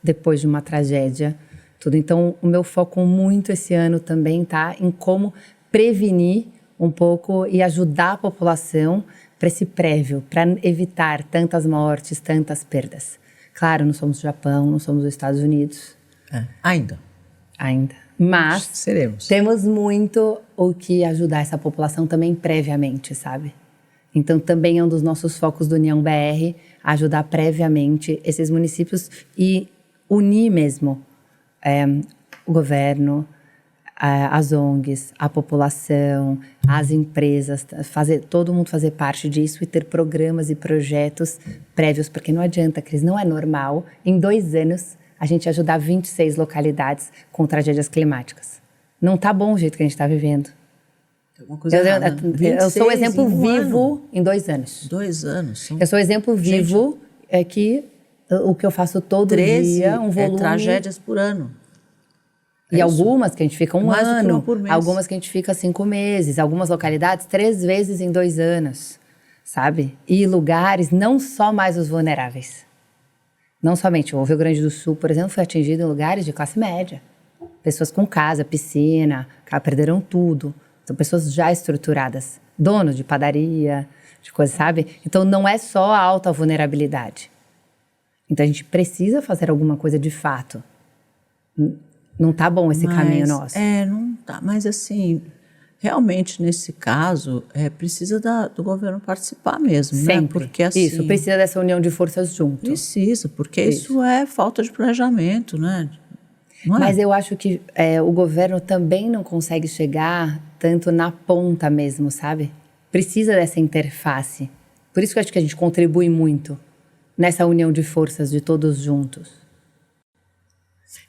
depois de uma tragédia, tudo. Então, o meu foco muito esse ano também tá em como prevenir um pouco e ajudar a população para esse prévio, para evitar tantas mortes, tantas perdas. Claro, não somos o Japão, não somos os Estados Unidos. Ainda. Mas seremos. Temos muito o que ajudar essa população também previamente, sabe? Então, também é um dos nossos focos do União BR, ajudar previamente esses municípios e unir mesmo o governo, as ONGs, a população, as empresas, todo mundo fazer parte disso e ter programas e projetos prévios, porque não adianta, Cris, não é normal, em 2 anos, a gente ajudar 26 localidades com tragédias climáticas. Não tá bom o jeito que a gente está vivendo. Eu sou o exemplo vivo em 2 anos. 2 anos. Eu sou o exemplo vivo, que o que eu faço todo dia, um volume... tragédias por ano. E algumas que a gente fica um Mais ano, do que uma por mês. Algumas que a gente fica 5 meses, algumas localidades 3 vezes em 2 anos, sabe? E lugares, não só mais os vulneráveis. Não somente, o Rio Grande do Sul, por exemplo, foi atingido em lugares de classe média. Pessoas com casa, piscina, perderam tudo. São pessoas já estruturadas, donos de padaria, de coisa, sabe? Então, não é só a alta vulnerabilidade. Então, a gente precisa fazer alguma coisa de fato. Não tá bom esse caminho nosso. Não tá. Mas, assim, realmente, nesse caso, precisa do governo participar mesmo, Sempre. Né? Porque, assim, isso, precisa dessa união de forças junto. Precisa, porque isso é falta de planejamento, né? Não é? Mas eu acho que o governo também não consegue chegar tanto na ponta mesmo, sabe? Precisa dessa interface. Por isso que eu acho que a gente contribui muito nessa união de forças de todos juntos.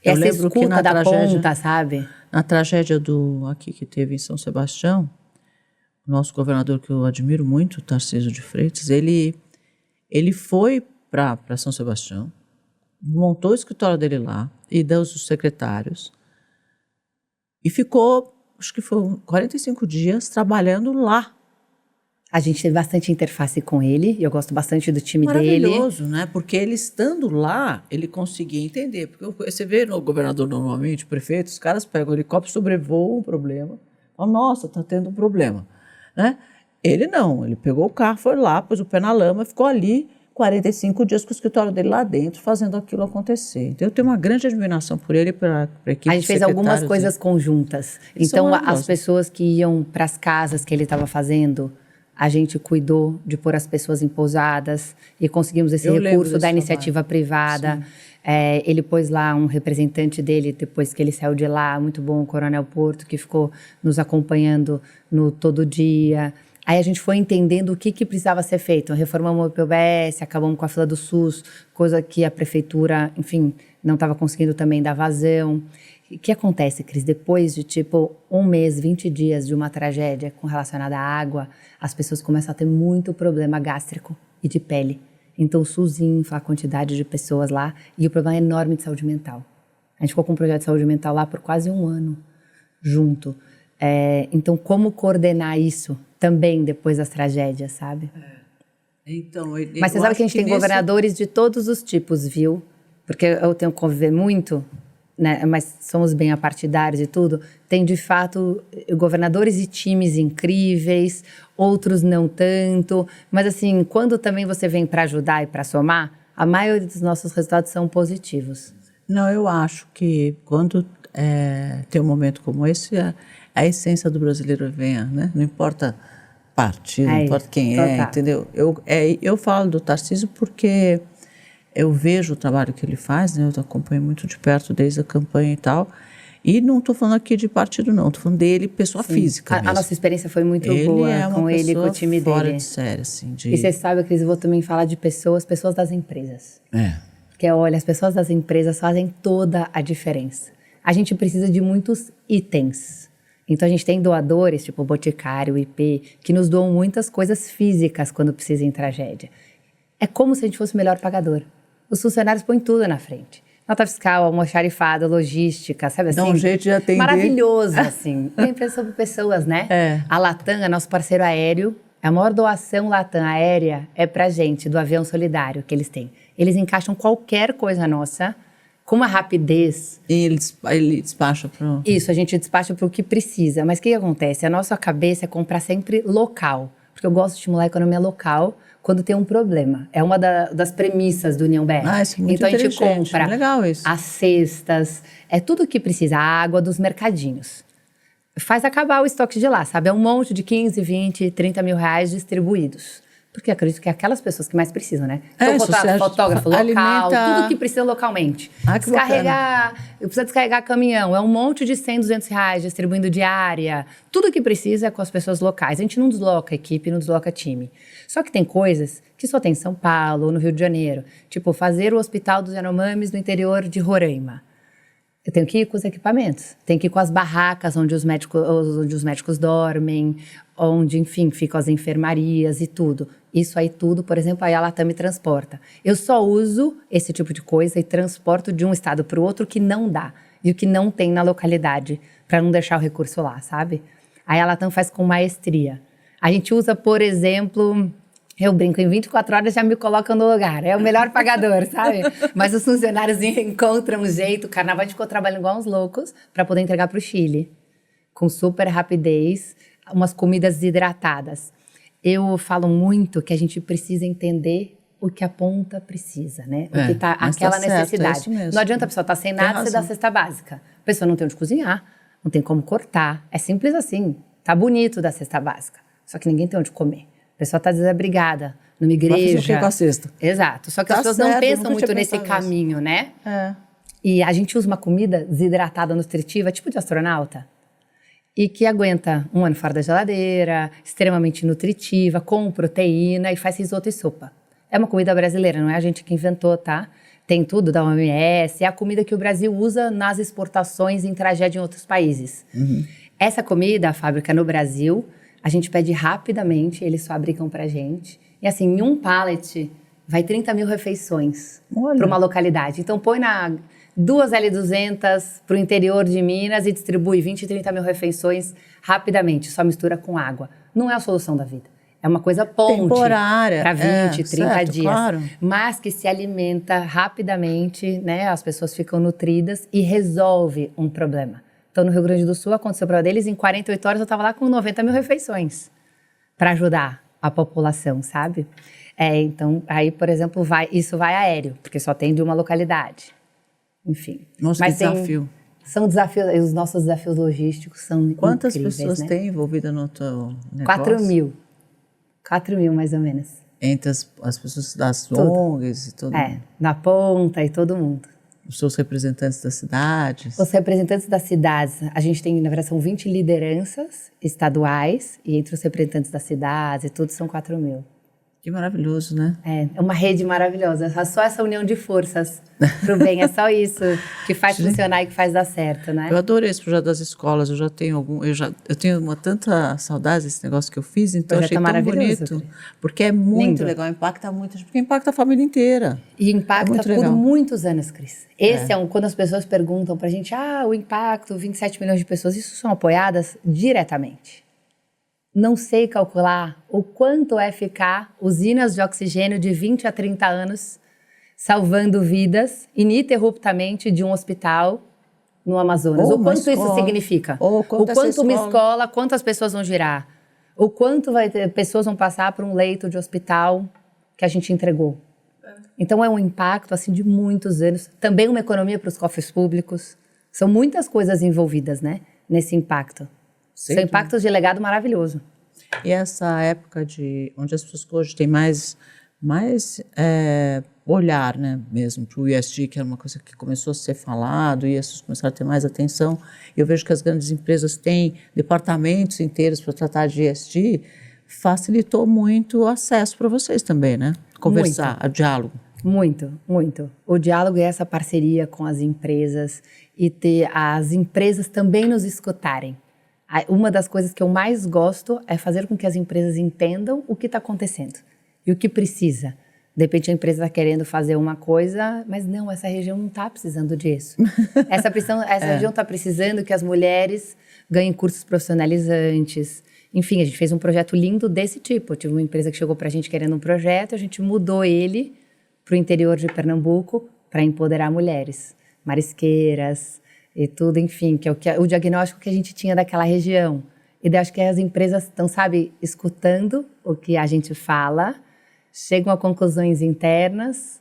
Eu essa lembro escuta que na da tragédia, ponta, sabe? Na tragédia aqui que teve em São Sebastião, o nosso governador, que eu admiro muito, Tarcísio de Freitas, ele foi para São Sebastião, montou o escritório dele lá e deu os secretários e ficou, acho que foi 45 dias trabalhando lá. A gente teve bastante interface com ele, e eu gosto bastante do time dele. Maravilhoso, né? Porque ele estando lá, ele conseguia entender. Porque você vê no governador normalmente, prefeito, os caras pegam o helicóptero, sobrevoam um problema, falam, nossa, tá tendo um problema, né? Ele não, ele pegou o carro, foi lá, pôs o pé na lama, ficou ali 45 dias com o escritório dele lá dentro, fazendo aquilo acontecer. Então, eu tenho uma grande admiração por ele e pela equipe. A gente fez algumas coisas conjuntas. Então, as pessoas que iam para as casas que ele estava fazendo, a gente cuidou de pôr as pessoas em pousadas e conseguimos esse recurso da iniciativa privada. Ele pôs lá um representante dele, depois que ele saiu de lá, muito bom, o Coronel Porto, que ficou nos acompanhando no todo dia. Aí a gente foi entendendo o que precisava ser feito. Reformamos o PBS, acabamos com a fila do SUS, coisa que a prefeitura, enfim, não estava conseguindo também dar vazão. O que acontece, Cris? Depois de, 1 mês, 20 dias de uma tragédia relacionada à água, as pessoas começam a ter muito problema gástrico e de pele. Então, o SUS infla a quantidade de pessoas lá e o problema é enorme de saúde mental. A gente ficou com um projeto de saúde mental lá por quase 1 ano, junto. Então, como coordenar isso também depois das tragédias, sabe? Então, mas você sabe que a gente tem governadores de todos os tipos, viu? Porque eu tenho que conviver muito, né? Mas somos bem apartidários e tudo. Tem, de fato, governadores e times incríveis, outros não tanto. Mas, assim, quando também você vem para ajudar e para somar, a maioria dos nossos resultados são positivos. Não, eu acho que quando tem um momento como esse, a essência do brasileiro venha, né? Não importa partido, não importa quem entendeu? Eu falo do Tarcísio porque eu vejo o trabalho que ele faz, né? Eu acompanho muito de perto desde a campanha e tal. E não estou falando aqui de partido, não. Estou falando dele, pessoa física mesmo. A nossa experiência foi muito boa com ele e com o time dele. Fora de série, assim. E você sabe, Cris, eu vou também falar de pessoas das empresas. Porque, olha, as pessoas das empresas fazem toda a diferença. A gente precisa de muitos itens. Então, a gente tem doadores, tipo o Boticário, o IP, que nos doam muitas coisas físicas quando precisa em tragédia. É como se a gente fosse o melhor pagador. Os funcionários põem tudo na frente. Nota fiscal, almoxarifado, logística, sabe assim? Dá um jeito de atender. Maravilhoso, assim. Uma empresa sobre pessoas, né? A Latam é nosso parceiro aéreo. A maior doação Latam aérea é pra gente, do avião solidário que eles têm. Eles encaixam qualquer coisa nossa com uma rapidez. E ele despacha para... Isso, a gente despacha para o que precisa. Mas o que acontece? A nossa cabeça é comprar sempre local. Porque eu gosto de estimular a economia local quando tem um problema. É uma das premissas do União BR. Isso é muito então a gente inteligente, compra legal isso. as cestas, é tudo que precisa, a água dos mercadinhos. Faz acabar o estoque de lá, sabe? É um monte de 15, 20, 30 mil reais distribuídos. Porque eu acredito que é aquelas pessoas que mais precisam, né? Então, fotógrafo local, tudo que precisa localmente. Eu preciso descarregar caminhão, é um monte de 100, 200 reais distribuindo diária. Tudo que precisa é com as pessoas locais. A gente não desloca equipe, não desloca time. Só que tem coisas que só tem em São Paulo ou no Rio de Janeiro. Tipo, fazer o Hospital dos Yanomamis no interior de Roraima. Eu tenho que ir com os equipamentos, tenho que ir com as barracas onde os médicos dormem, onde, enfim, ficam as enfermarias e tudo. Isso aí tudo, por exemplo, aí a Latam me transporta. Eu só uso esse tipo de coisa e transporto de um estado para o outro que não dá e o que não tem na localidade, para não deixar o recurso lá, sabe? Aí a Latam faz com maestria. A gente usa, por exemplo... Eu brinco, em 24 horas já me colocam no lugar. É o melhor pagador, sabe? Mas os funcionários encontram um jeito. O carnaval a gente ficou trabalhando igual uns loucos para poder entregar para o Chile. Com super rapidez, umas comidas desidratadas. Eu falo muito que a gente precisa entender o que a ponta precisa, né? O que tá, aquela necessidade. Não adianta a pessoa estar sem nada, você dá a cesta básica. A pessoa não tem onde cozinhar, não tem como cortar. É simples assim. Tá bonito da cesta básica. Só que ninguém tem onde comer. A pessoa está desabrigada numa igreja. Vai fazer o quê com a cesta? Exato. Só que as pessoas não pensam muito nesse caminho, né? E a gente usa uma comida desidratada, nutritiva, tipo de astronauta, e que aguenta um ano fora da geladeira, extremamente nutritiva, com proteína e faz risoto e sopa. É uma comida brasileira, não é a gente que inventou, tá? Tem tudo da OMS, é a comida que o Brasil usa nas exportações em tragédia em outros países. Essa comida, a fábrica no Brasil... A gente pede rapidamente, eles fabricam pra gente. E assim, em um pallet, vai 30 mil refeições para uma localidade. Então, põe na 2 L200 pro interior de Minas e distribui 20, 30 mil refeições rapidamente. Só mistura com água. Não é a solução da vida. É uma coisa ponte. Temporária. Para 20, 30 certo, dias. Claro. Mas que se alimenta rapidamente, né? As pessoas ficam nutridas e resolve um problema. Então, no Rio Grande do Sul, aconteceu para eles, em 48 horas eu estava lá com 90 mil refeições para ajudar a população, sabe? Então, aí, por exemplo, isso vai aéreo, porque só tem de uma localidade. Enfim. Nossa, que desafio. São desafios, os nossos desafios logísticos são Quantas incríveis, pessoas né? têm envolvidas no teu negócio? 4 mil. 4 mil, mais ou menos. Entre as pessoas das ONGs e todo mundo? Na ponta e todo mundo. Os seus representantes das cidades? Os representantes das cidades, a gente tem, na verdade, são 20 lideranças estaduais, e entre os representantes das cidades e tudo são 4 mil. Que maravilhoso, né? É uma rede maravilhosa, só essa união de forças pro bem, é só isso que faz funcionar e que faz dar certo, né? Eu adorei esse projeto das escolas, eu tenho tanta saudade desse negócio que eu fiz, então achei tão bonito, porque é muito legal, impacta muito, porque impacta a família inteira. E impacta por muitos anos, Cris. Esse quando as pessoas perguntam pra gente, o impacto, 27 milhões de pessoas, isso são apoiadas diretamente. Não sei calcular o quanto é ficar usinas de oxigênio de 20 a 30 anos salvando vidas ininterruptamente de um hospital no Amazonas. O quanto isso significa. O quanto uma escola, quantas pessoas vão girar. O quanto pessoas vão passar por um leito de hospital que a gente entregou. Então é um impacto assim, de muitos anos. Também uma economia para os cofres públicos. São muitas coisas envolvidas, né, nesse impacto. São impactos de legado maravilhoso. E essa época onde as pessoas hoje têm mais olhar, né, mesmo para o ESG, que era uma coisa que começou a ser falado e as pessoas começaram a ter mais atenção. Eu vejo que as grandes empresas têm departamentos inteiros para tratar de ESG, facilitou muito o acesso para vocês também, né? Conversar, o diálogo. Muito, muito. O diálogo é essa parceria com as empresas e ter as empresas também nos escutarem. Uma das coisas que eu mais gosto é fazer com que as empresas entendam o que está acontecendo e o que precisa. De repente a empresa está querendo fazer uma coisa, mas não, essa região não está precisando disso. Essa região está precisando que as mulheres ganhem cursos profissionalizantes. Enfim, a gente fez um projeto lindo desse tipo. Eu tive uma empresa que chegou para a gente querendo um projeto, a gente mudou ele para o interior de Pernambuco para empoderar mulheres, marisqueiras e tudo, enfim, que é o diagnóstico que a gente tinha daquela região. E daí acho que as empresas estão, sabe, escutando o que a gente fala, chegam a conclusões internas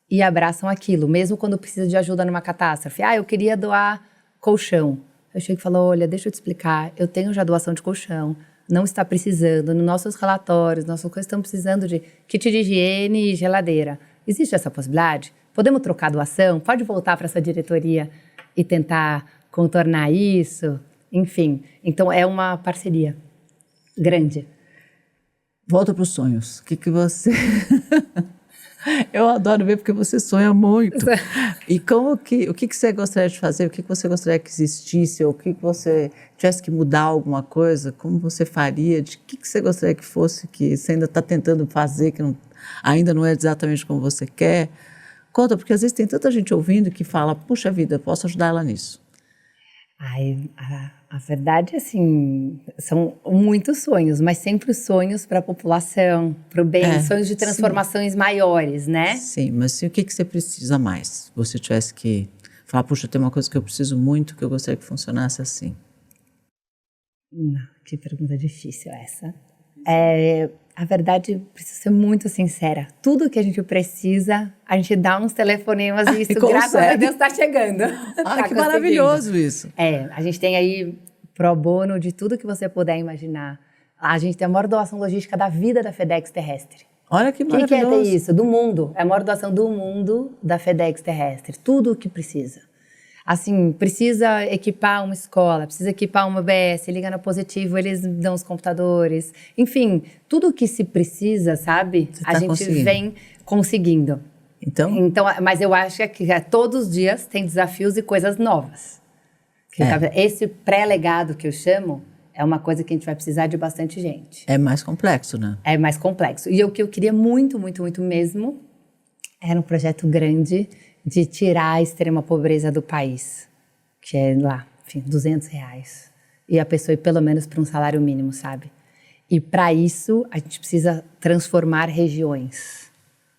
e abraçam aquilo, mesmo quando precisa de ajuda numa catástrofe. Eu queria doar colchão. Eu chego e falo, olha, deixa eu te explicar, eu tenho já doação de colchão, não está precisando, nos nossos relatórios, nossas coisas estão precisando de kit de higiene e geladeira. Existe essa possibilidade? Podemos trocar a doação? Pode voltar para essa diretoria e tentar contornar isso? Enfim, então é uma parceria grande. Volta para os sonhos. O que você... Eu adoro ver porque você sonha muito. E o que você gostaria de fazer? O que você gostaria que existisse? Ou o que você tivesse que mudar alguma coisa? Como você faria? De que você gostaria que fosse que você ainda está tentando fazer, que ainda não é exatamente como você quer? Conta, porque às vezes tem tanta gente ouvindo que fala, puxa vida, posso ajudar ela nisso. A verdade, assim, são muitos sonhos, mas sempre sonhos para a população, para o bem, sonhos de transformações maiores, né? Sim, mas o que você precisa mais? Se você tivesse que falar, puxa, tem uma coisa que eu preciso muito, que eu gostaria que funcionasse assim. Que pergunta difícil essa. A verdade, preciso ser muito sincera. Tudo que a gente precisa, a gente dá uns telefonemas e isso, graças a Deus, está chegando. Que maravilhoso isso. A gente tem aí pro bono de tudo que você puder imaginar. A gente tem a maior doação logística da vida da FedEx terrestre. Olha que maravilhoso. O que é ter isso? Do mundo. É a maior doação do mundo da FedEx terrestre. Tudo o que precisa. Assim, precisa equipar uma escola, precisa equipar uma UBS, liga no Positivo, eles dão os computadores. Enfim, tudo o que se precisa, sabe? A gente vem conseguindo. Então, mas eu acho que todos os dias tem desafios e coisas novas. Esse pré-legado que eu chamo é uma coisa que a gente vai precisar de bastante gente. É mais complexo, né? É mais complexo. E o que eu queria muito, muito, muito mesmo era um projeto grande de tirar a extrema pobreza do país, que é lá, enfim, R$200. E a pessoa ir pelo menos para um salário mínimo, sabe? E para isso, a gente precisa transformar regiões,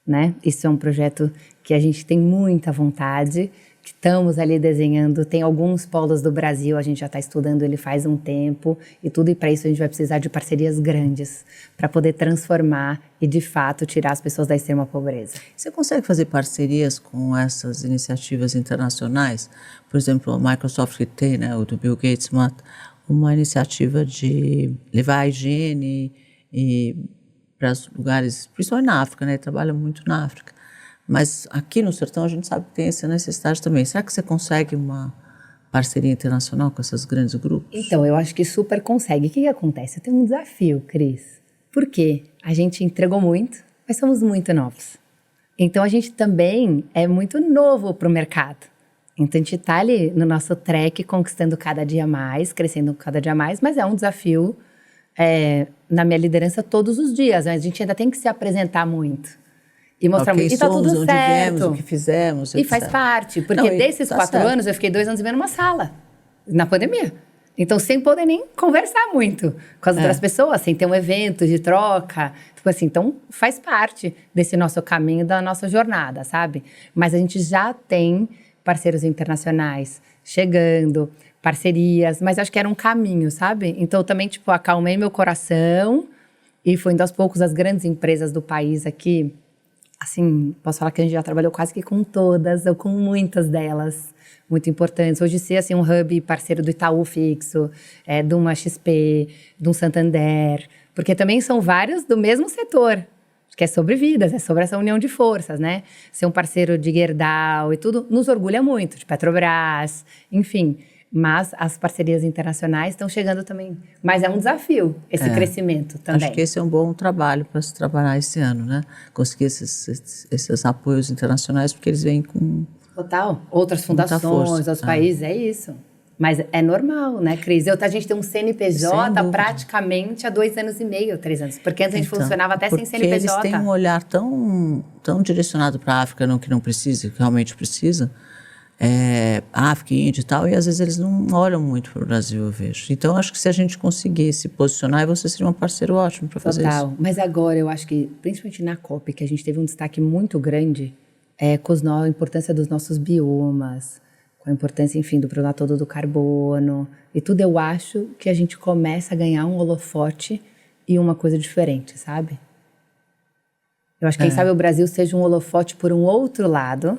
né? Isso é um projeto que a gente tem muita vontade, que estamos ali desenhando. Tem alguns polos do Brasil, a gente já está estudando ele faz um tempo e tudo. E para isso a gente vai precisar de parcerias grandes para poder transformar e, de fato, tirar as pessoas da extrema pobreza. Você consegue fazer parcerias com essas iniciativas internacionais? Por exemplo, a Microsoft que tem, né, o do Bill Gates, uma iniciativa de levar a higiene para os lugares, principalmente na África, né? Ele trabalha muito na África. Mas aqui no sertão a gente sabe que tem essa necessidade também. Será que você consegue uma parceria internacional com esses grandes grupos? Então, eu acho que super consegue. O que acontece? Eu tenho um desafio, Cris. Por quê? A gente entregou muito, mas somos muito novos. Então, a gente também é muito novo para o mercado. Então, a gente está ali no nosso track, conquistando cada dia mais, crescendo cada dia mais, mas é um desafio na minha liderança todos os dias. Mas a gente ainda tem que se apresentar muito. E mostrar muito. E tá tudo certo. Viemos, o que fizemos. E faz parte. Porque desses 4 anos, eu fiquei 2 anos vivendo numa sala, na pandemia. Então, sem poder nem conversar muito com as outras pessoas, sem ter um evento de troca. Tipo assim, então, faz parte desse nosso caminho, da nossa jornada, sabe? Mas a gente já tem parceiros internacionais chegando, parcerias, mas acho que era um caminho, sabe? Então, eu também, tipo, acalmei meu coração e fui indo aos poucos as grandes empresas do país aqui. Assim, posso falar que a gente já trabalhou quase que com todas, ou com muitas delas, muito importantes. Hoje ser assim, um hub parceiro do Itaú fixo, de uma XP, de um Santander, porque também são vários do mesmo setor, que é sobre vidas, é sobre essa união de forças, né? Ser um parceiro de Gerdau e tudo, nos orgulha muito, de Petrobras, enfim. Mas as parcerias internacionais estão chegando também. Mas é um desafio, esse crescimento também. Acho que esse é um bom trabalho para se trabalhar esse ano, né? Conseguir esses apoios internacionais, porque eles vêm com... Total. Outras fundações, outros países, é isso. Mas é normal, né, Cris? A gente tem um CNPJ praticamente há 2 anos e meio, 3 anos. Porque antes a gente funcionava até sem CNPJ. Porque eles têm um olhar tão direcionado para a África, no que não precisa, que realmente precisa. África, Índia e tal, e às vezes eles não olham muito para o Brasil, eu vejo. Então, acho que se a gente conseguir se posicionar, você seria um parceiro ótimo para fazer isso. Mas agora, eu acho que, principalmente na COP, que a gente teve um destaque muito grande com a importância dos nossos biomas, com a importância, enfim, do problema todo do carbono e tudo, eu acho que a gente começa a ganhar um holofote e uma coisa diferente, sabe? Eu acho que quem sabe o Brasil seja um holofote por um outro lado,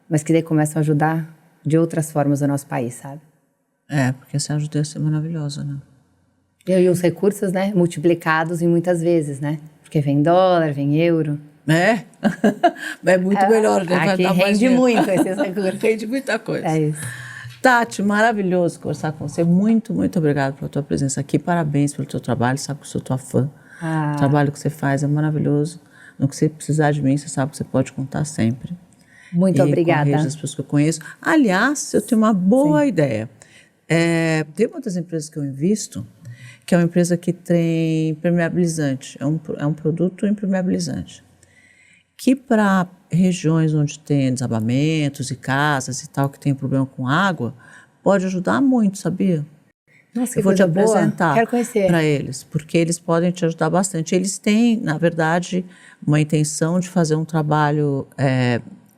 mas que daí começam a ajudar de outras formas o nosso país, sabe? Porque essa ajuda ia ser maravilhosa, né? E os recursos, né, multiplicados em muitas vezes, né? Porque vem dólar, vem euro. É muito melhor, né? Aqui rende muito esses recursos. Rende muita coisa. É isso. Tati, maravilhoso conversar com você. Muito, muito obrigada pela tua presença aqui. Parabéns pelo teu trabalho. Sabe que eu sou tua fã. O trabalho que você faz é maravilhoso. No que você precisar de mim, você sabe que você pode contar sempre. Muito obrigada. Com a rede das pessoas que eu conheço. Aliás, eu tenho uma boa ideia. Tem uma das empresas que eu invisto, que é uma empresa que tem impermeabilizante. É um produto impermeabilizante. Que para regiões onde tem desabamentos e casas e tal, que tem problema com água, pode ajudar muito, sabia? Nossa, eu vou te apresentar para eles, porque eles podem te ajudar bastante. Eles têm, na verdade, uma intenção de fazer um trabalho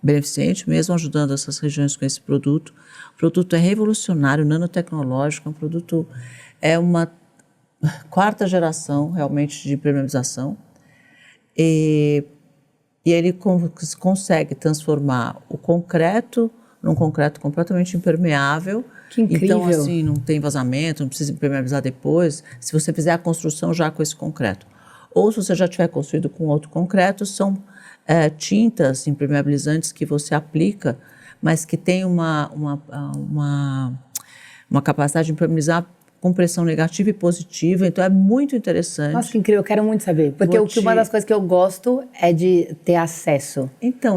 beneficente, mesmo ajudando essas regiões com esse produto. O produto é revolucionário, nanotecnológico, é uma quarta geração, realmente, de impermeabilização. E ele consegue transformar o concreto num concreto completamente impermeável. Que incrível. Então, assim, não tem vazamento, não precisa impermeabilizar depois, se você fizer a construção já com esse concreto. Ou se você já tiver construído com outro concreto, são tintas impermeabilizantes que você aplica, mas que tem uma capacidade de impermeabilizar com pressão negativa e positiva, então é muito interessante. Nossa, que incrível, eu quero muito saber. Porque uma das coisas que eu gosto é de ter acesso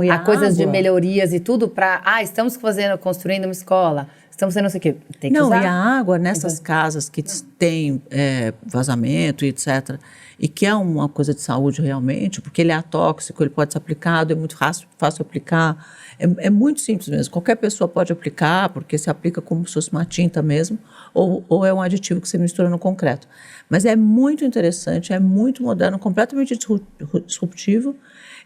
a coisas de melhorias e tudo para... estamos construindo uma escola, estamos fazendo não sei o quê. Tem que usar. E a água nessas casas que tem vazamento e etc., e que é uma coisa de saúde realmente, porque ele é atóxico, ele pode ser aplicado, é muito fácil aplicar, é muito simples mesmo. Qualquer pessoa pode aplicar, porque se aplica como se fosse uma tinta mesmo, ou é um aditivo que você mistura no concreto. Mas é muito interessante, é muito moderno, completamente disruptivo,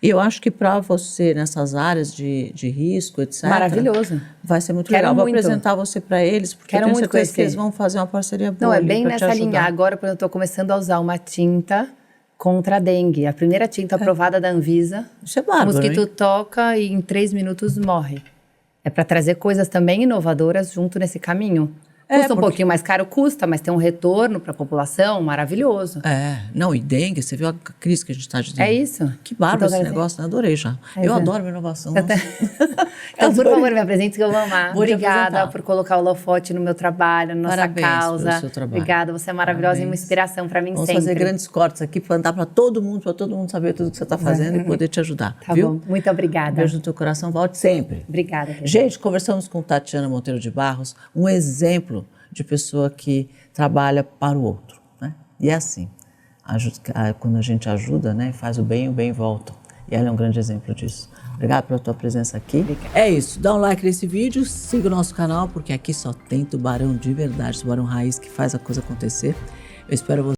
e eu acho que para você, nessas áreas de risco, etc. Maravilhoso. Vai ser muito legal. Vou apresentar você para eles, porque eu tenho certeza que eles vão fazer uma parceria boa. Não, é bem nessa linha. Agora, eu estou começando a usar uma tinta contra a dengue. A primeira tinta aprovada da Anvisa. Isso é bárbaro, o mosquito toca e em 3 minutos morre. É para trazer coisas também inovadoras junto nesse caminho. Custa um pouquinho mais caro, mas tem um retorno para a população maravilhoso. Não, e dengue, você viu a crise que a gente está de dengue? É isso. Que bárbaro esse negócio, né? Adorei já. Eu adoro uma inovação. Então, por favor, me apresente que eu vou amar. Obrigada por colocar o holofote no meu trabalho, na nossa causa. Pelo seu trabalho. Obrigada, você é maravilhosa e uma inspiração para mim sempre. Vamos fazer grandes cortes aqui para andar para todo mundo saber tudo que você está fazendo e poder te ajudar. Tá viu? bom, muito obrigada. Beijo no teu coração, volte sempre. Obrigada. Gente, conversamos com Tatiana Monteiro de Barros, um exemplo de pessoa que trabalha para o outro, né? E é assim, quando a gente ajuda, né, faz o bem volta. E ela é um grande exemplo disso. Obrigada pela tua presença aqui. Obrigada. É isso, dá um like nesse vídeo, siga o nosso canal, porque aqui só tem tubarão de verdade, tubarão raiz que faz a coisa acontecer. Eu espero você.